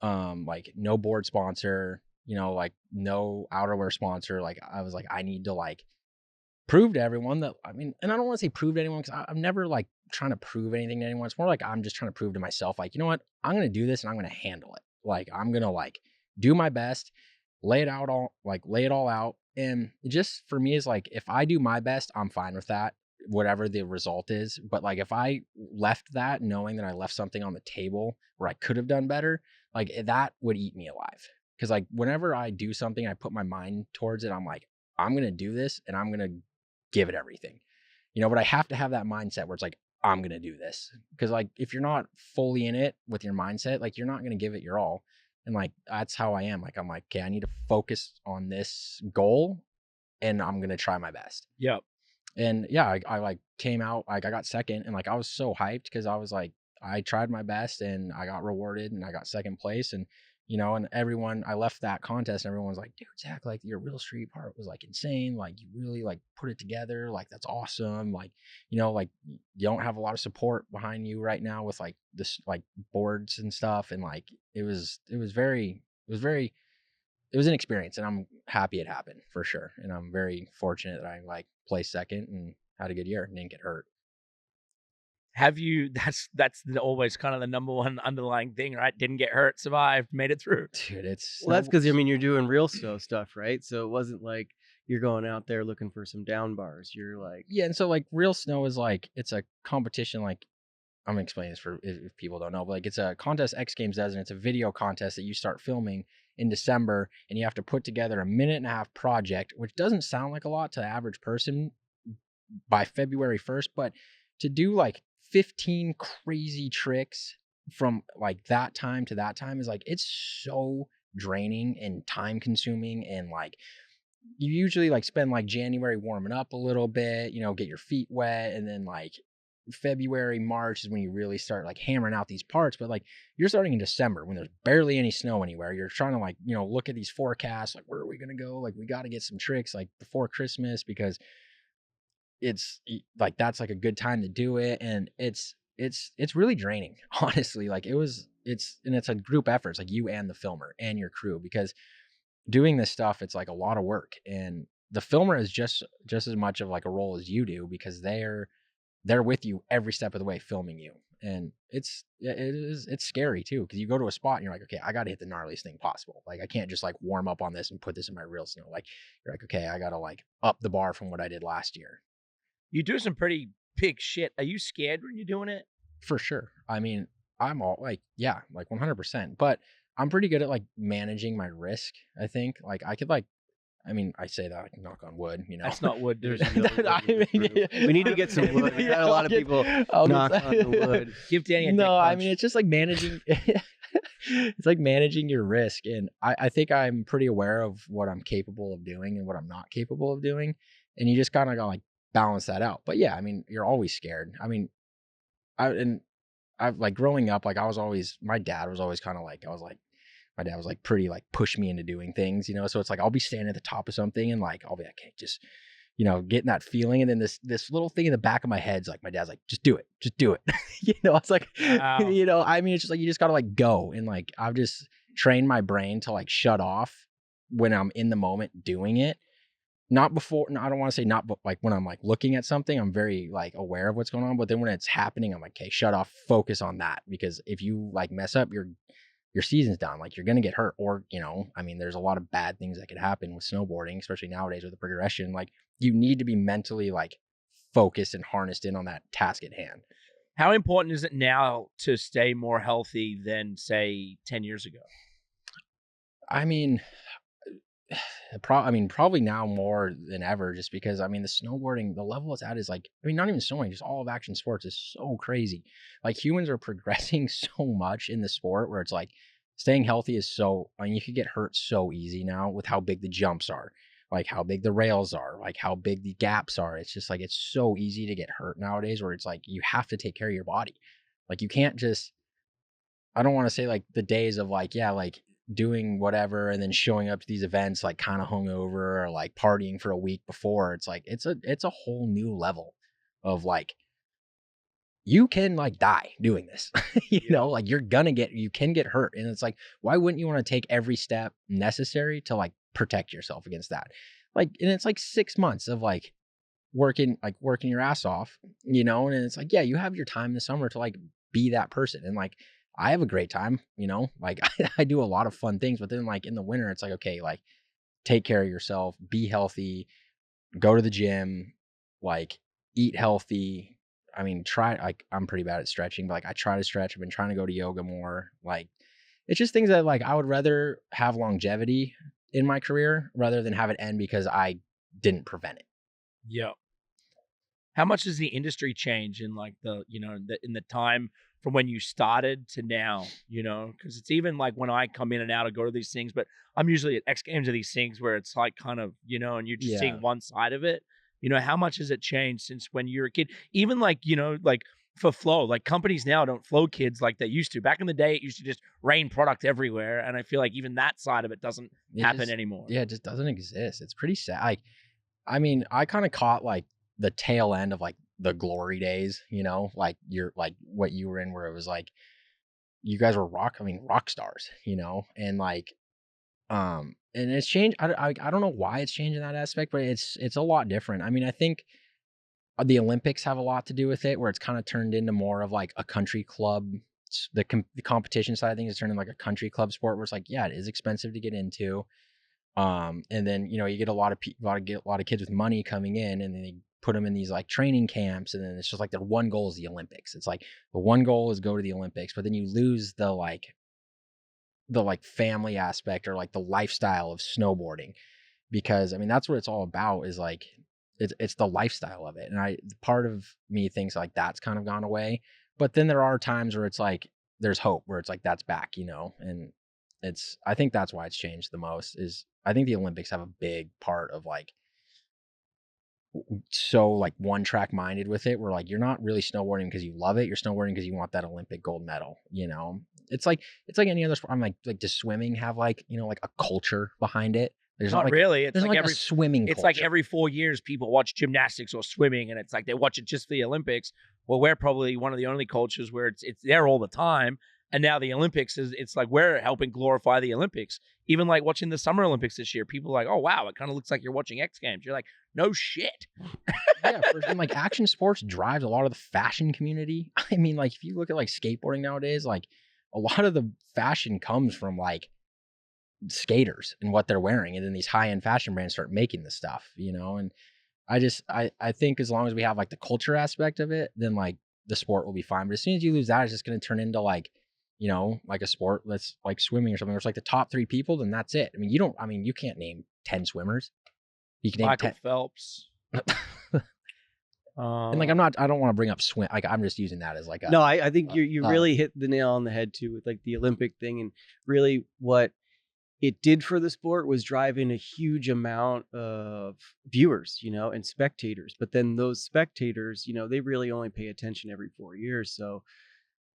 like no board sponsor, like no outerwear sponsor. Like I was like, I need to like prove to everyone that, I mean, and I don't want to say prove to anyone because I'm never like trying to prove anything to anyone. It's more like I'm just trying to prove to myself, like, you know what, I'm gonna do this and I'm gonna handle it. Like I'm gonna like do my best, lay it all out. And it just for me is like, if I do my best, I'm fine with that, whatever the result is. But like if I left that knowing that I left something on the table where I could have done better, like that would eat me alive. Because like whenever I do something, I put my mind towards it, I'm like, I'm gonna do this and I'm gonna give it everything. But I have to have that mindset where it's like, I'm going to do this. Because like, if you're not fully in it with your mindset, like you're not going to give it your all. And like, that's how I am. Like, I'm like, okay, I need to focus on this goal and I'm going to try my best. Yep. And yeah, I like came out, like I got second and like, I was so hyped because I was like, I tried my best and I got rewarded and I got second place. And and everyone, I left that contest and everyone was like, dude, Zach, like your real street part was like insane. Like you really like put it together. Like that's awesome. Like, like you don't have a lot of support behind you right now with like this, like boards and stuff. And like, it was an experience and I'm happy it happened for sure. And I'm very fortunate that I like placed second and had a good year and didn't get hurt. Have you, that's always kind of the number one underlying thing, right? Didn't get hurt, survived, made it through. Dude, Well, that's because, I mean, you're doing real snow stuff, right? So it wasn't like you're going out there looking for some down bars. You're like... Yeah, and so like real snow is like, it's a competition, like I'm gonna explain this for if people don't know, but like it's a contest X Games does, and it's a video contest that you start filming in December, and you have to put together a 1.5 minute project, which doesn't sound like a lot to the average person by February 1st, but to do like 15 crazy tricks from like that time to that time is like, it's so draining and time consuming. And like, you usually like spend like January warming up a little bit, get your feet wet. And then like February, March is when you really start like hammering out these parts. But like you're starting in December when there's barely any snow anywhere. You're trying to like, look at these forecasts, like, where are we going to go? Like, we got to get some tricks like before Christmas because it's like, that's like a good time to do it. And it's really draining, honestly. Like it's a group effort. It's like you and the filmer and your crew, because doing this stuff, it's like a lot of work, and the filmer is just as much of like a role as you do, because they're with you every step of the way filming you. And it's scary too, because you go to a spot and you're like, okay, I got to hit the gnarliest thing possible. Like I can't just like warm up on this and put this in my real snow. Like you're like, okay, I got to like up the bar from what I did last year. You do some pretty big shit. Are you scared when you're doing it? For sure. I mean, I'm all like, yeah, like 100%. But I'm pretty good at like managing my risk, I think. Like I could like, I mean, I say that like knock on wood, That's not wood. There's we need to get some wood. We got a lot of people knock on the wood. Give Danny a No, I mean, it's just like managing. It's like managing your risk. And I think I'm pretty aware of what I'm capable of doing and what I'm not capable of doing. And you just kind of gotta like balance that out. But yeah, I mean, you're always scared. I mean, I've like growing up, like my dad was always kind of like, my dad was like pretty like push me into doing things, so it's like I'll be standing at the top of something and like I'll be like, okay, just getting that feeling, and then this little thing in the back of my head's like, my dad's like, just do it. It's like, wow. I mean, it's just like you just gotta like go, and like I've just trained my brain to like shut off when I'm in the moment doing it. Not before, no, I don't want to say not, but like when I'm like looking at something, I'm very like aware of what's going on. But then when it's happening, I'm like, okay, shut off, focus on that. Because if you like mess up, your season's done. Like you're going to get hurt, or, I mean, there's a lot of bad things that could happen with snowboarding, especially nowadays with the progression. Like you need to be mentally like focused and harnessed in on that task at hand. How important is it now to stay more healthy than say 10 years ago? I mean, probably now more than ever, just because I mean the snowboarding, the level it's at is like, I mean, not even snowboarding, just all of action sports is so crazy. Like humans are progressing so much in the sport where it's like staying healthy is so, I mean, you could get hurt so easy now with how big the jumps are, like how big the rails are, like how big the gaps are. It's just like, it's so easy to get hurt nowadays, where it's like you have to take care of your body. Like you can't just, I don't want to say like the days of like, yeah, like doing whatever and then showing up to these events like kind of hungover or like partying for a week before. It's like it's a whole new level of like you can like die doing this. You know, like you can get hurt. And it's like, why wouldn't you want to take every step necessary to like protect yourself against that? Like, and it's like 6 months of like working your ass off, you know, and it's like, yeah, you have your time in the summer to like be that person. And like, I have a great time, you know, like I do a lot of fun things, but then like in the winter, it's like, okay, like take care of yourself, be healthy, go to the gym, like eat healthy. I mean, like I'm pretty bad at stretching, but like I try to stretch. I've been trying to go to yoga more. Like it's just things that like I would rather have longevity in my career rather than have it end because I didn't prevent it. Yeah. How much does the industry change in like in the time from when you started to now, you know, because it's even like when I come in and out and go to these things, but I'm usually at X Games of these things where it's like kind of, you know, and you're just seeing one side of it. You know, how much has it changed since when you were a kid? Even like, you know, like for flow, like companies now don't flow kids like they used to. Back in the day, it used to just rain product everywhere. And I feel like even that side of it doesn't happen anymore. Yeah, it just doesn't exist. It's pretty sad. Like, I mean, I kind of caught like the tail end of like the glory days, you know, like you're like what you were in where it was like you guys were rock stars, you know, and like and it's changed. I don't know why it's changed in that aspect, but it's a lot different. I mean, I think the Olympics have a lot to do with it, where it's kind of turned into more of like a country club. The competition side of things is turned into like a country club sport, where it's like, yeah, it is expensive to get into. And then, you know, you get a lot of kids with money coming in, and then they put them in these like training camps, and then it's just like their one goal is the Olympics. It's like the one goal is go to the Olympics, but then you lose the family aspect or like the lifestyle of snowboarding, because I mean that's what it's all about, is like it's the lifestyle of it. And part of me thinks like that's kind of gone away, but then there are times where it's like there's hope, where it's like that's back, you know. And I think that's why it's changed the most. Is I think the Olympics have a big part of like so like one track minded with it, where like you're not really snowboarding because you love it, you're snowboarding because you want that Olympic gold medal, you know. It's like any other sport. I'm like does swimming have like, you know, like a culture behind it? There's not like, really. It's there's like every swimming it's culture. like every 4 years people watch gymnastics or swimming, and it's like they watch it just for the Olympics. Well, we're probably one of the only cultures where it's there all the time. And now the Olympics it's like we're helping glorify the Olympics. Even like watching the Summer Olympics this year, people are like, oh wow, it kind of looks like you're watching X Games. You're like, no shit. Yeah, and like action sports drives a lot of the fashion community. I mean, like if you look at like skateboarding nowadays, like a lot of the fashion comes from like skaters and what they're wearing, and then these high-end fashion brands start making this stuff, you know. And I think as long as we have like the culture aspect of it, then like the sport will be fine. But as soon as you lose that, it's just going to turn into like, you know, like a sport that's like swimming or something, where it's like the top 3 people, then that's it. I mean, you can't name 10 swimmers. You can name Michael 10 Phelps. And like I don't want to bring up swim, like I'm just using that as like a no. I think you really hit the nail on the head too with like the Olympic thing, and really what it did for the sport was driving a huge amount of viewers, you know, and spectators. But then those spectators, you know, they really only pay attention every 4 years. So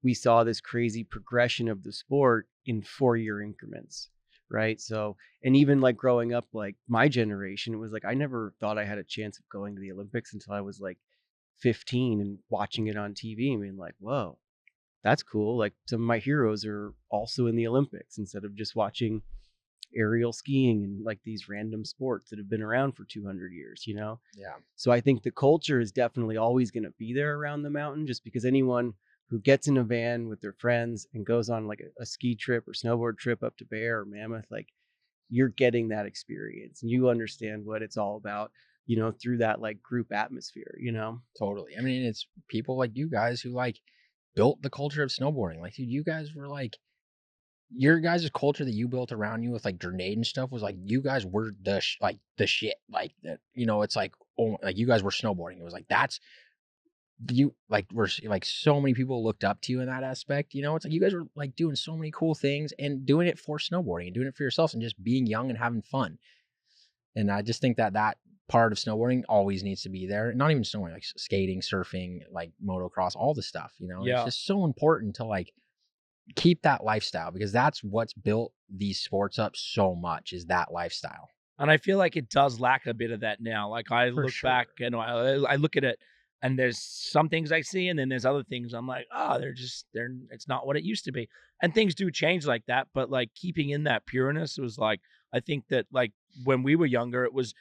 we saw this crazy progression of the sport in 4-year increments, right? So, and even like growing up, like my generation, it was like I never thought I had a chance of going to the Olympics until I was like 15 and watching it on TV and being like, whoa, that's cool. Like some of my heroes are also in the Olympics, instead of just watching aerial skiing and like these random sports that have been around for 200 years, you know? Yeah. So I think the culture is definitely always going to be there around the mountain, just because anyone who gets in a van with their friends and goes on like a ski trip or snowboard trip up to Bear or Mammoth, like you're getting that experience and you understand what it's all about, you know, through that like group atmosphere, you know? Totally. I mean, it's people like you guys who like built the culture of snowboarding. Like, dude, you guys were like, your guys' culture that you built around you with like grenade and stuff was like, you guys were the shit. Like that, you know, it's like, oh, like you guys were snowboarding. It was like, that's you, like, we're like so many people looked up to you in that aspect. You know, it's like you guys were like doing so many cool things and doing it for snowboarding and doing it for yourselves and just being young and having fun. And I just think that part of snowboarding always needs to be there. Not even snowboarding, like skating, surfing, like motocross, all the stuff, you know. Yeah. It's just so important to like keep that lifestyle, because that's what's built these sports up so much, is that lifestyle. And I feel like it does lack a bit of that now. Like I For look sure. back and I look at it, and there's some things I see, and then there's other things I'm like, oh, it's not what it used to be. And things do change like that, but like keeping in that pureness was like, I think that like when we were younger, it was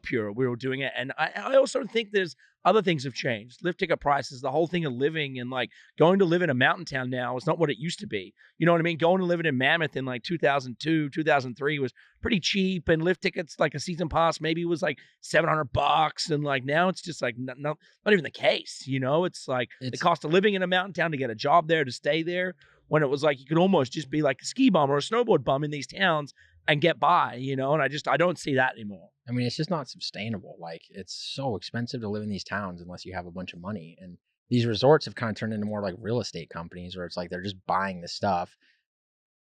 pure. We were doing it. And I also think there's other things have changed. Lift ticket prices, the whole thing of living, and like going to live in a mountain town now is not what it used to be. You know what I mean? Going to live in Mammoth in like 2002, 2003 was pretty cheap, and lift tickets, like a season pass, maybe was like $700. And like now it's just like not even the case. You know, it's like the cost of living in a mountain town to get a job there, to stay there, when it was like you could almost just be like a ski bum or a snowboard bum in these towns and get by, you know. And I don't see that anymore. I mean, it's just not sustainable. Like, it's so expensive to live in these towns unless you have a bunch of money. And these resorts have kind of turned into more like real estate companies, where it's like they're just buying the stuff.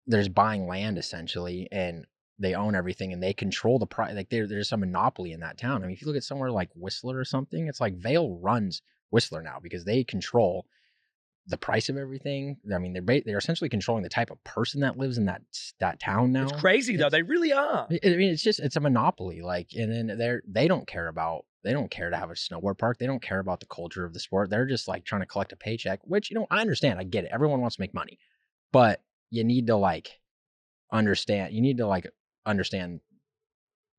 They're just buying land essentially, and they own everything, and they control the price. Like there's some monopoly in that town. I mean, if you look at somewhere like Whistler or something, it's like Vail runs Whistler now because they control the price of everything. I mean, they're essentially controlling the type of person that lives in that town now. It's crazy though. They really are. I mean, it's a monopoly. Like, and then they don't care to have a snowboard park. They don't care about the culture of the sport. They're just like trying to collect a paycheck, which, you know, I understand. I get it. Everyone wants to make money, but you need to understand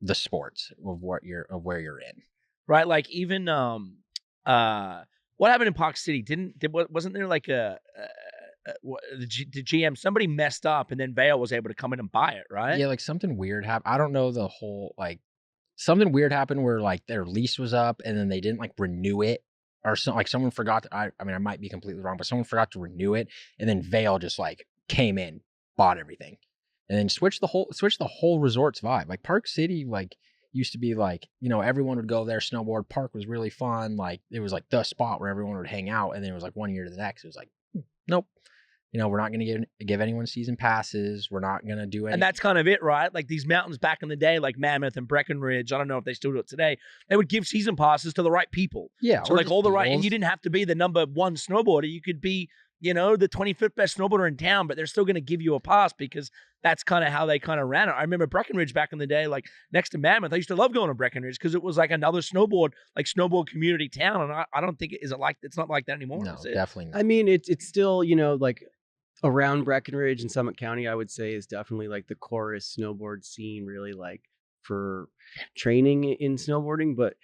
the sports of where you're in. Right. Like even, what happened in Park City? Wasn't there like the GM, somebody messed up, and then Vail was able to come in and buy it, right? Yeah, like something weird happened. I don't know the whole, like something weird happened where like their lease was up and then they didn't like renew it, or something. Like someone forgot I mean, I might be completely wrong, but someone forgot to renew it, and then Vail just like came in, bought everything, and then switched the whole resort's vibe. Like Park City, like, used to be like, you know, everyone would go there. Snowboard Park was really fun. Like, it was like the spot where everyone would hang out. And then it was like 1 year to the next, it was like, nope, you know, we're not going to give anyone season passes. We're not going to do anything. And that's kind of it, right? Like these mountains back in the day, like Mammoth and Breckenridge, I don't know if they still do it today, they would give season passes to the right people. Yeah. So like all the right, and you didn't have to be the number one snowboarder. You could be, you know, the 25th best snowboarder in town, but they're still going to give you a pass because that's kind of how they kind of ran it. I remember Breckenridge back in the day, like next to Mammoth. I used to love going to Breckenridge because it was like another snowboard community town. And I don't think it's not like that anymore. No, definitely not. I mean, it's still, you know, like around Breckenridge and Summit County, I would say is definitely like the chorus snowboard scene, really, like for training in snowboarding. But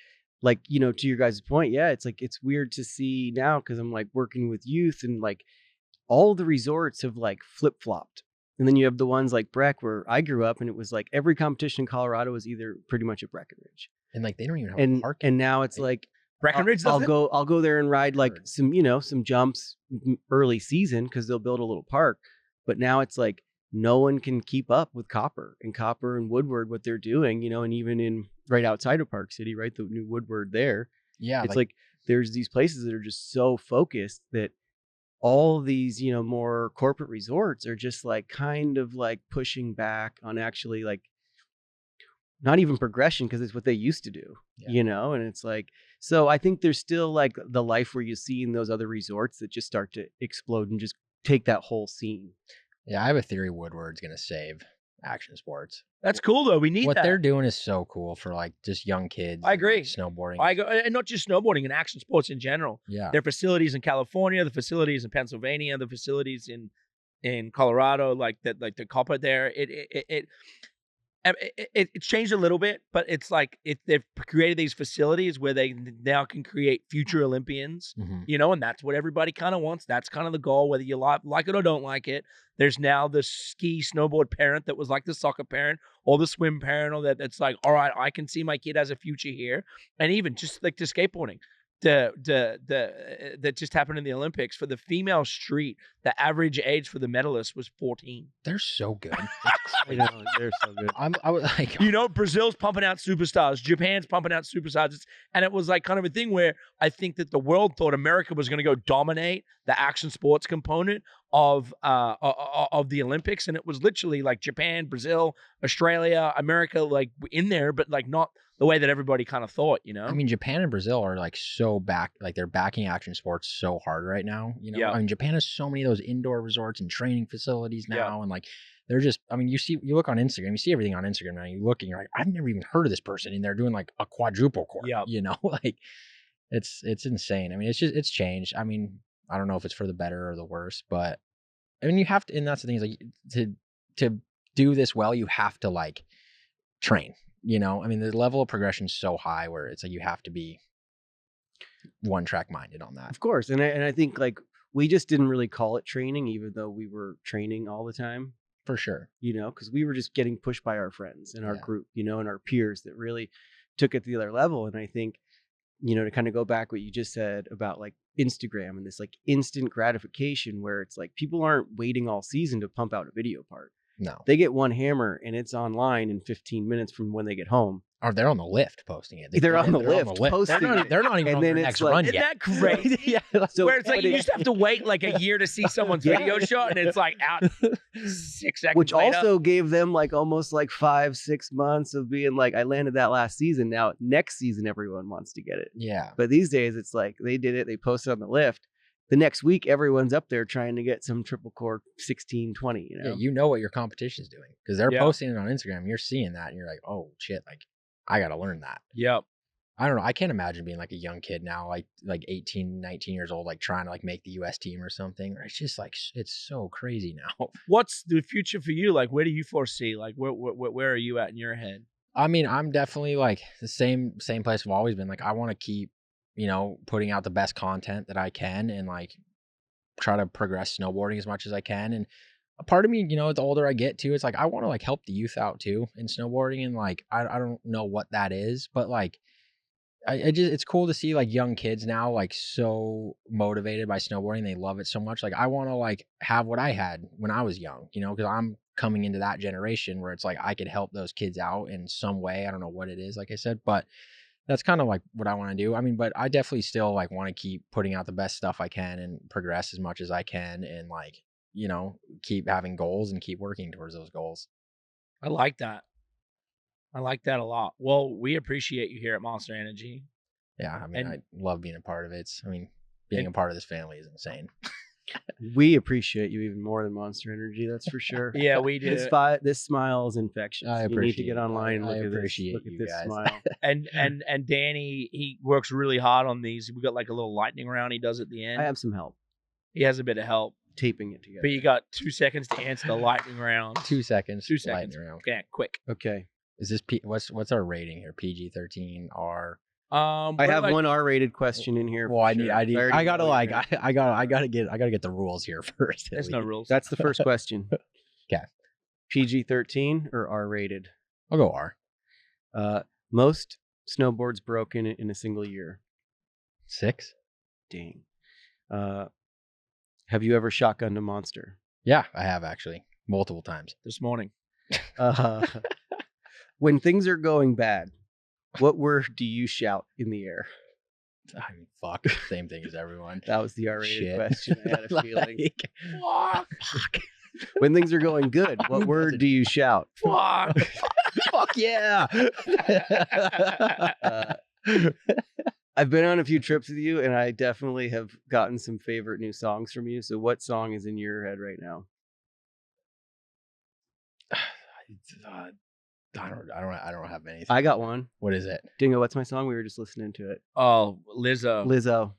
like, you know, to your guys' point, yeah, it's like, it's weird to see now because I'm like working with youth, and like all the resorts have like flip-flopped. And then you have the ones like Breck, where I grew up, and it was like every competition in Colorado was either pretty much at Breckenridge. And like, they don't even have a park. And now it's like, Breckenridge, I'll go there and ride like some jumps early season because they'll build a little park. But now it's like no one can keep up with Copper and Woodward, what they're doing, you know, and even in right outside of Park City, right, the new Woodward there. Yeah, it's like there's these places that are just so focused that all these, you know, more corporate resorts are just like kind of like pushing back on actually like not even progression, because it's what they used to do, you know? And it's like, so I think there's still like the life where you see in those other resorts that just start to explode and just take that whole scene. Yeah, I have a theory Woodward's going to save action sports. That's cool though. We need what that. they're doing is so cool for like just young kids. I agree. Snowboarding. And not just snowboarding, and action sports in general. Yeah. Their facilities in California, the facilities in Pennsylvania, the facilities in Colorado, like the Copper there. It's changed a little bit, but it's like they've created these facilities where they now can create future Olympians, you know, and that's what everybody kind of wants. That's kind of the goal, whether you like it or don't like it. There's now the ski snowboard parent that was like the soccer parent or the swim parent, or that's like, all right, I can see my kid has a future here. And even just like the skateboarding. That just happened in the Olympics for the female street, the average age for the medalists was 14. They're so good. I know, they're so good. I was like, you know, Brazil's pumping out superstars, Japan's pumping out superstars, and it was like kind of a thing where I think that the world thought America was going to go dominate the action sports component. of the Olympics, and it was literally like Japan, Brazil, Australia, America, like in there, but like not the way that everybody kind of thought, you know? I mean, Japan and Brazil are like so back, like they're backing action sports so hard right now. You know, Yeah. I mean, Japan has so many of those indoor resorts and training facilities now, Yeah. and like they're just. I mean, you look on Instagram, you see everything on Instagram now. You look and you're like, I've never even heard of this person, and they're doing like a quadruple court. Yeah. You know, like it's insane. I mean, it's changed. I mean, I don't know if it's for the better or the worse, but I mean, you have to, and that's the thing is like to do this well, you have to like train. You know, I mean, the level of progression is so high where it's like you have to be one track minded on that. Of course. And I think like we just didn't really call it training, even though we were training all the time, For sure. you know, because we were just getting pushed by our friends and our Yeah. group, you know, and our peers that really took it to the other level. And I think, you know, to kind of go back what you just said about like Instagram and this like instant gratification where it's like people aren't waiting all season to pump out a video part. No. They get one hammer and it's online in 15 minutes from when they get home. Or they're on the lift posting it. They're on the lift posting it. They're not even And on then their it's next like- run Isn't yet. that crazy? Yeah. So, Where it's like but you it- just have to wait like a year to see someone's Yeah. video shot, and it's like out 6 seconds which later. also gave them like almost like 5-6 months of being like, I landed that last season. Now next season, everyone wants to get it. Yeah. But these days, it's like they did it. They posted on the lift. The next week, everyone's up there trying to get some triple core 16-20. You know, Yeah, you know what your competition is doing because they're Yeah. posting it on Instagram. You're seeing that and you're like, oh shit, like I got to learn that. Yep. I don't know. I can't imagine being like a young kid now, like 18, 19 years old, like trying to like make the US team or something. It's just like, it's so crazy now. What's the future for you? Like, where do you foresee? Like, where are you at in your head? I mean, I'm definitely like the same place I've always been. Like, I want to keep, you know, putting out the best content that I can and like try to progress snowboarding as much as I can. And a part of me, you know, the older I get too, it's like I want to like help the youth out too in snowboarding. And like I don't know what that is, but like I just it's cool to see like young kids now like so motivated by snowboarding. They love it so much. Like I want to like have what I had when I was young, you know, because I'm coming into that generation where it's like I could help those kids out in some way. I don't know what it is, like I said, but that's kind of like what I want to do. I mean, but I definitely still like want to keep putting out the best stuff I can and progress as much as I can and like, you know, keep having goals and keep working towards those goals. I like that. I like that a lot. Well, we appreciate you here at Monster Energy. Yeah. I mean, And- I love being a part of it. I mean, being a part of this family is insane. we appreciate you even more than Monster Energy. That's for sure. Yeah, we do. This smile is infectious. I You need to appreciate get it. online and I look at this. appreciate Look at you this guys. smile. And Danny, he works really hard on these. We got like a little lightning round he does at the end. I have some help He has a bit of help, taping it together. but you got 2 seconds to answer the lightning round. 2 seconds. 2 seconds. lightning round. Yeah, quick. Okay. Is this what's our rating here? PG-13 R. I have one R-rated question in here. Well, for I need sure. I already gotta know like you're gonna- I gotta get the rules here first. at There's no least. rules. That's the first question. 'Kay. PG-13 or R-rated? I'll go R. Most snowboards broken in a single year. 6. Dang. Have you ever shotgunned a monster? Yeah, I have actually multiple times. This morning. When things are going bad, what word do you shout in the air? I mean, fuck, same thing as everyone. That was the R-rated Shit. question. I had a feeling. Fuck. When things are going good, what word do you shout? Fuck. Fuck yeah. I've been on a few trips with you, and I definitely have gotten some favorite new songs from you. So, what song is in your head right now? I don't have anything. I got one. What is it? Dingo, what's my song? We were just listening to it. Oh, Lizzo. Lizzo.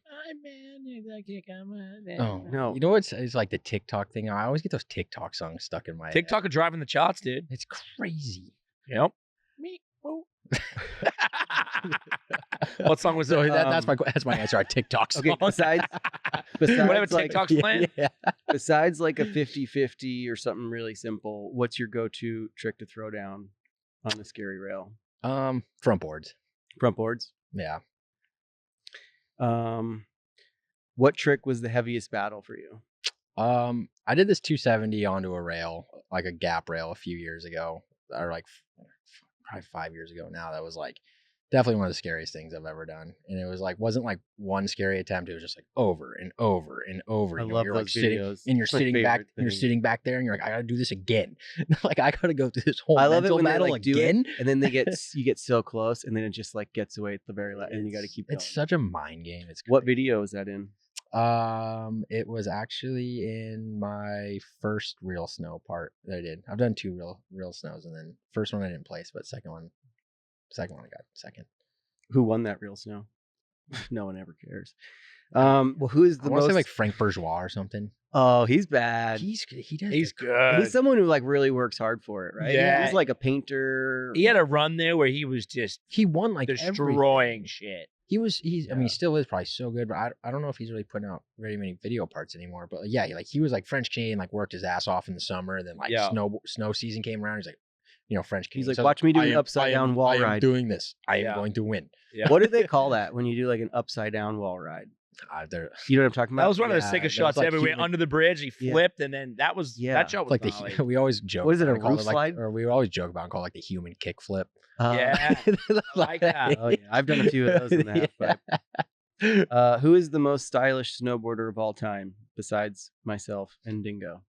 Oh No. You know what's it's like the TikTok thing. I always get those TikTok songs stuck in my head. TikTok are driving the charts, dude. It's crazy. Yep. What song was So it? that's my answer. Our TikTok song. Okay, besides Whatever like, TikTok's yeah, playing. yeah. besides like a 50-50 or something really simple, what's your go-to trick to throw down on the scary rail? Front boards. Front boards. Yeah. What trick was the heaviest battle for you? I did this 270 onto a rail, like a gap rail, a few years ago, or like probably 5 years ago now. That was like Definitely one of the scariest things I've ever done. And it was like, wasn't like one scary attempt. It was just like over and over and over. I You know, love you're those like sitting videos. and you're It's my sitting back. favorite You're thing. sitting back there and you're like, I gotta do this again. Like I gotta go through this whole I love it mental when they battle like do it, again. and then you get so close, and then it just like gets away at the very last, and you got to keep going. It's such a mind game. It's What crazy. video is that in? It was actually in my first real snow part that I did. I've done 2 real snows, and then first one I didn't place, but second one I got second. Who won that real snow? No one ever cares. Well, who is I the want to most say like Frank Bourgeois or something. Oh, he's bad. He does. He's the- good. He's someone who like really works hard for it, right? Yeah. He's like a painter. He had a run there where he was just He won like destroying everything. shit. He's I mean, Yeah. he still is probably so good, but I don't know if he's really putting out very many video parts anymore. But yeah, like he was like French Canadian, like worked his ass off in the summer. Then like Yeah. snow season came around. He's like, French Canadian. He's like, So watch me do I an am- upside I am- down wall I am ride. doing this. I am Yeah. going to win. Yeah. What do they call that when you do like an upside down wall ride? They're You know what I'm talking about? That was one of the Yeah, sickest that was shots like ever. We went human- under the bridge, he Yeah. flipped, and then that was Yeah. that shot was like gnarly. we always joke. What is it, about a call roof like- slide? or we always joke about and call it like the human kick flip. Yeah, I like that. Oh yeah, I've done a few of those in the half pipe. Who is the most stylish snowboarder of all time besides myself and Dingo?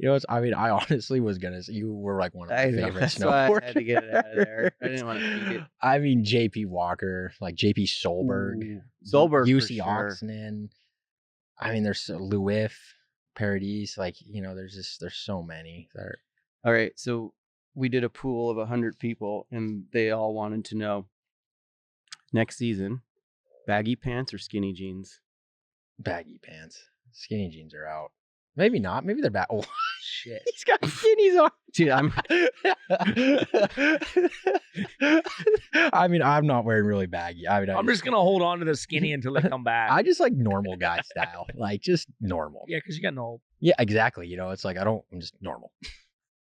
I honestly was gonna say you were like one of my favorite That's why I snowboarders. had to get it out of there. I didn't want to speak it. I mean, JP Walker, like JP Solberg, Ooh, Solberg, UC for sure. Oxenden. I mean, there's Louis, Paradis. Like, there's so many. All right, so we did a pool of 100 people, and they all wanted to know next season, baggy pants or skinny jeans? Baggy pants. Skinny jeans are out. Maybe not. Maybe they're bad. Oh, Shit. he's got skinnies on. Dude, I'm I mean, I'm not wearing really baggy. I'm just gonna hold on to the skinny until they come back. I just like normal guy style. Like, just normal. Yeah, because you got no. Yeah, exactly. It's like, I'm just normal.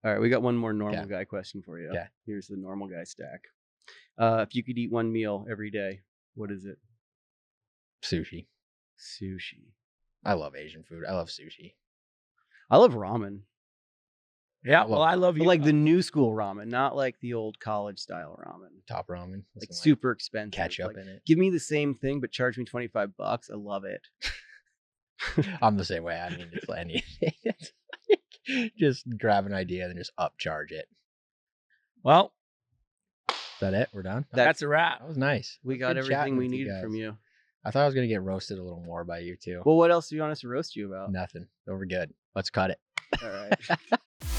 All right, we got one more normal Okay. guy question for you. Okay. Here's the normal guy stack. If you could eat one meal every day, what is it? Sushi. Sushi. I love Asian food. I love sushi. I love ramen. Yeah, I well, love- I love But you. like the new school ramen, not like the old college style ramen. Top ramen. with Like some, super expensive. ketchup Like, in it. give me the same thing, but charge me $25. I love it. I'm the same way. I mean, it's anything. It's like, just grab an idea and then just upcharge it. well, Is that it? We're done? that's a wrap. That was nice. We It was got good everything chatting we with you needed from guys. you. I thought I was going to get roasted a little more by you too. Well, what else do you want us to roast you about? Nothing. So we're good. Let's cut it. All right.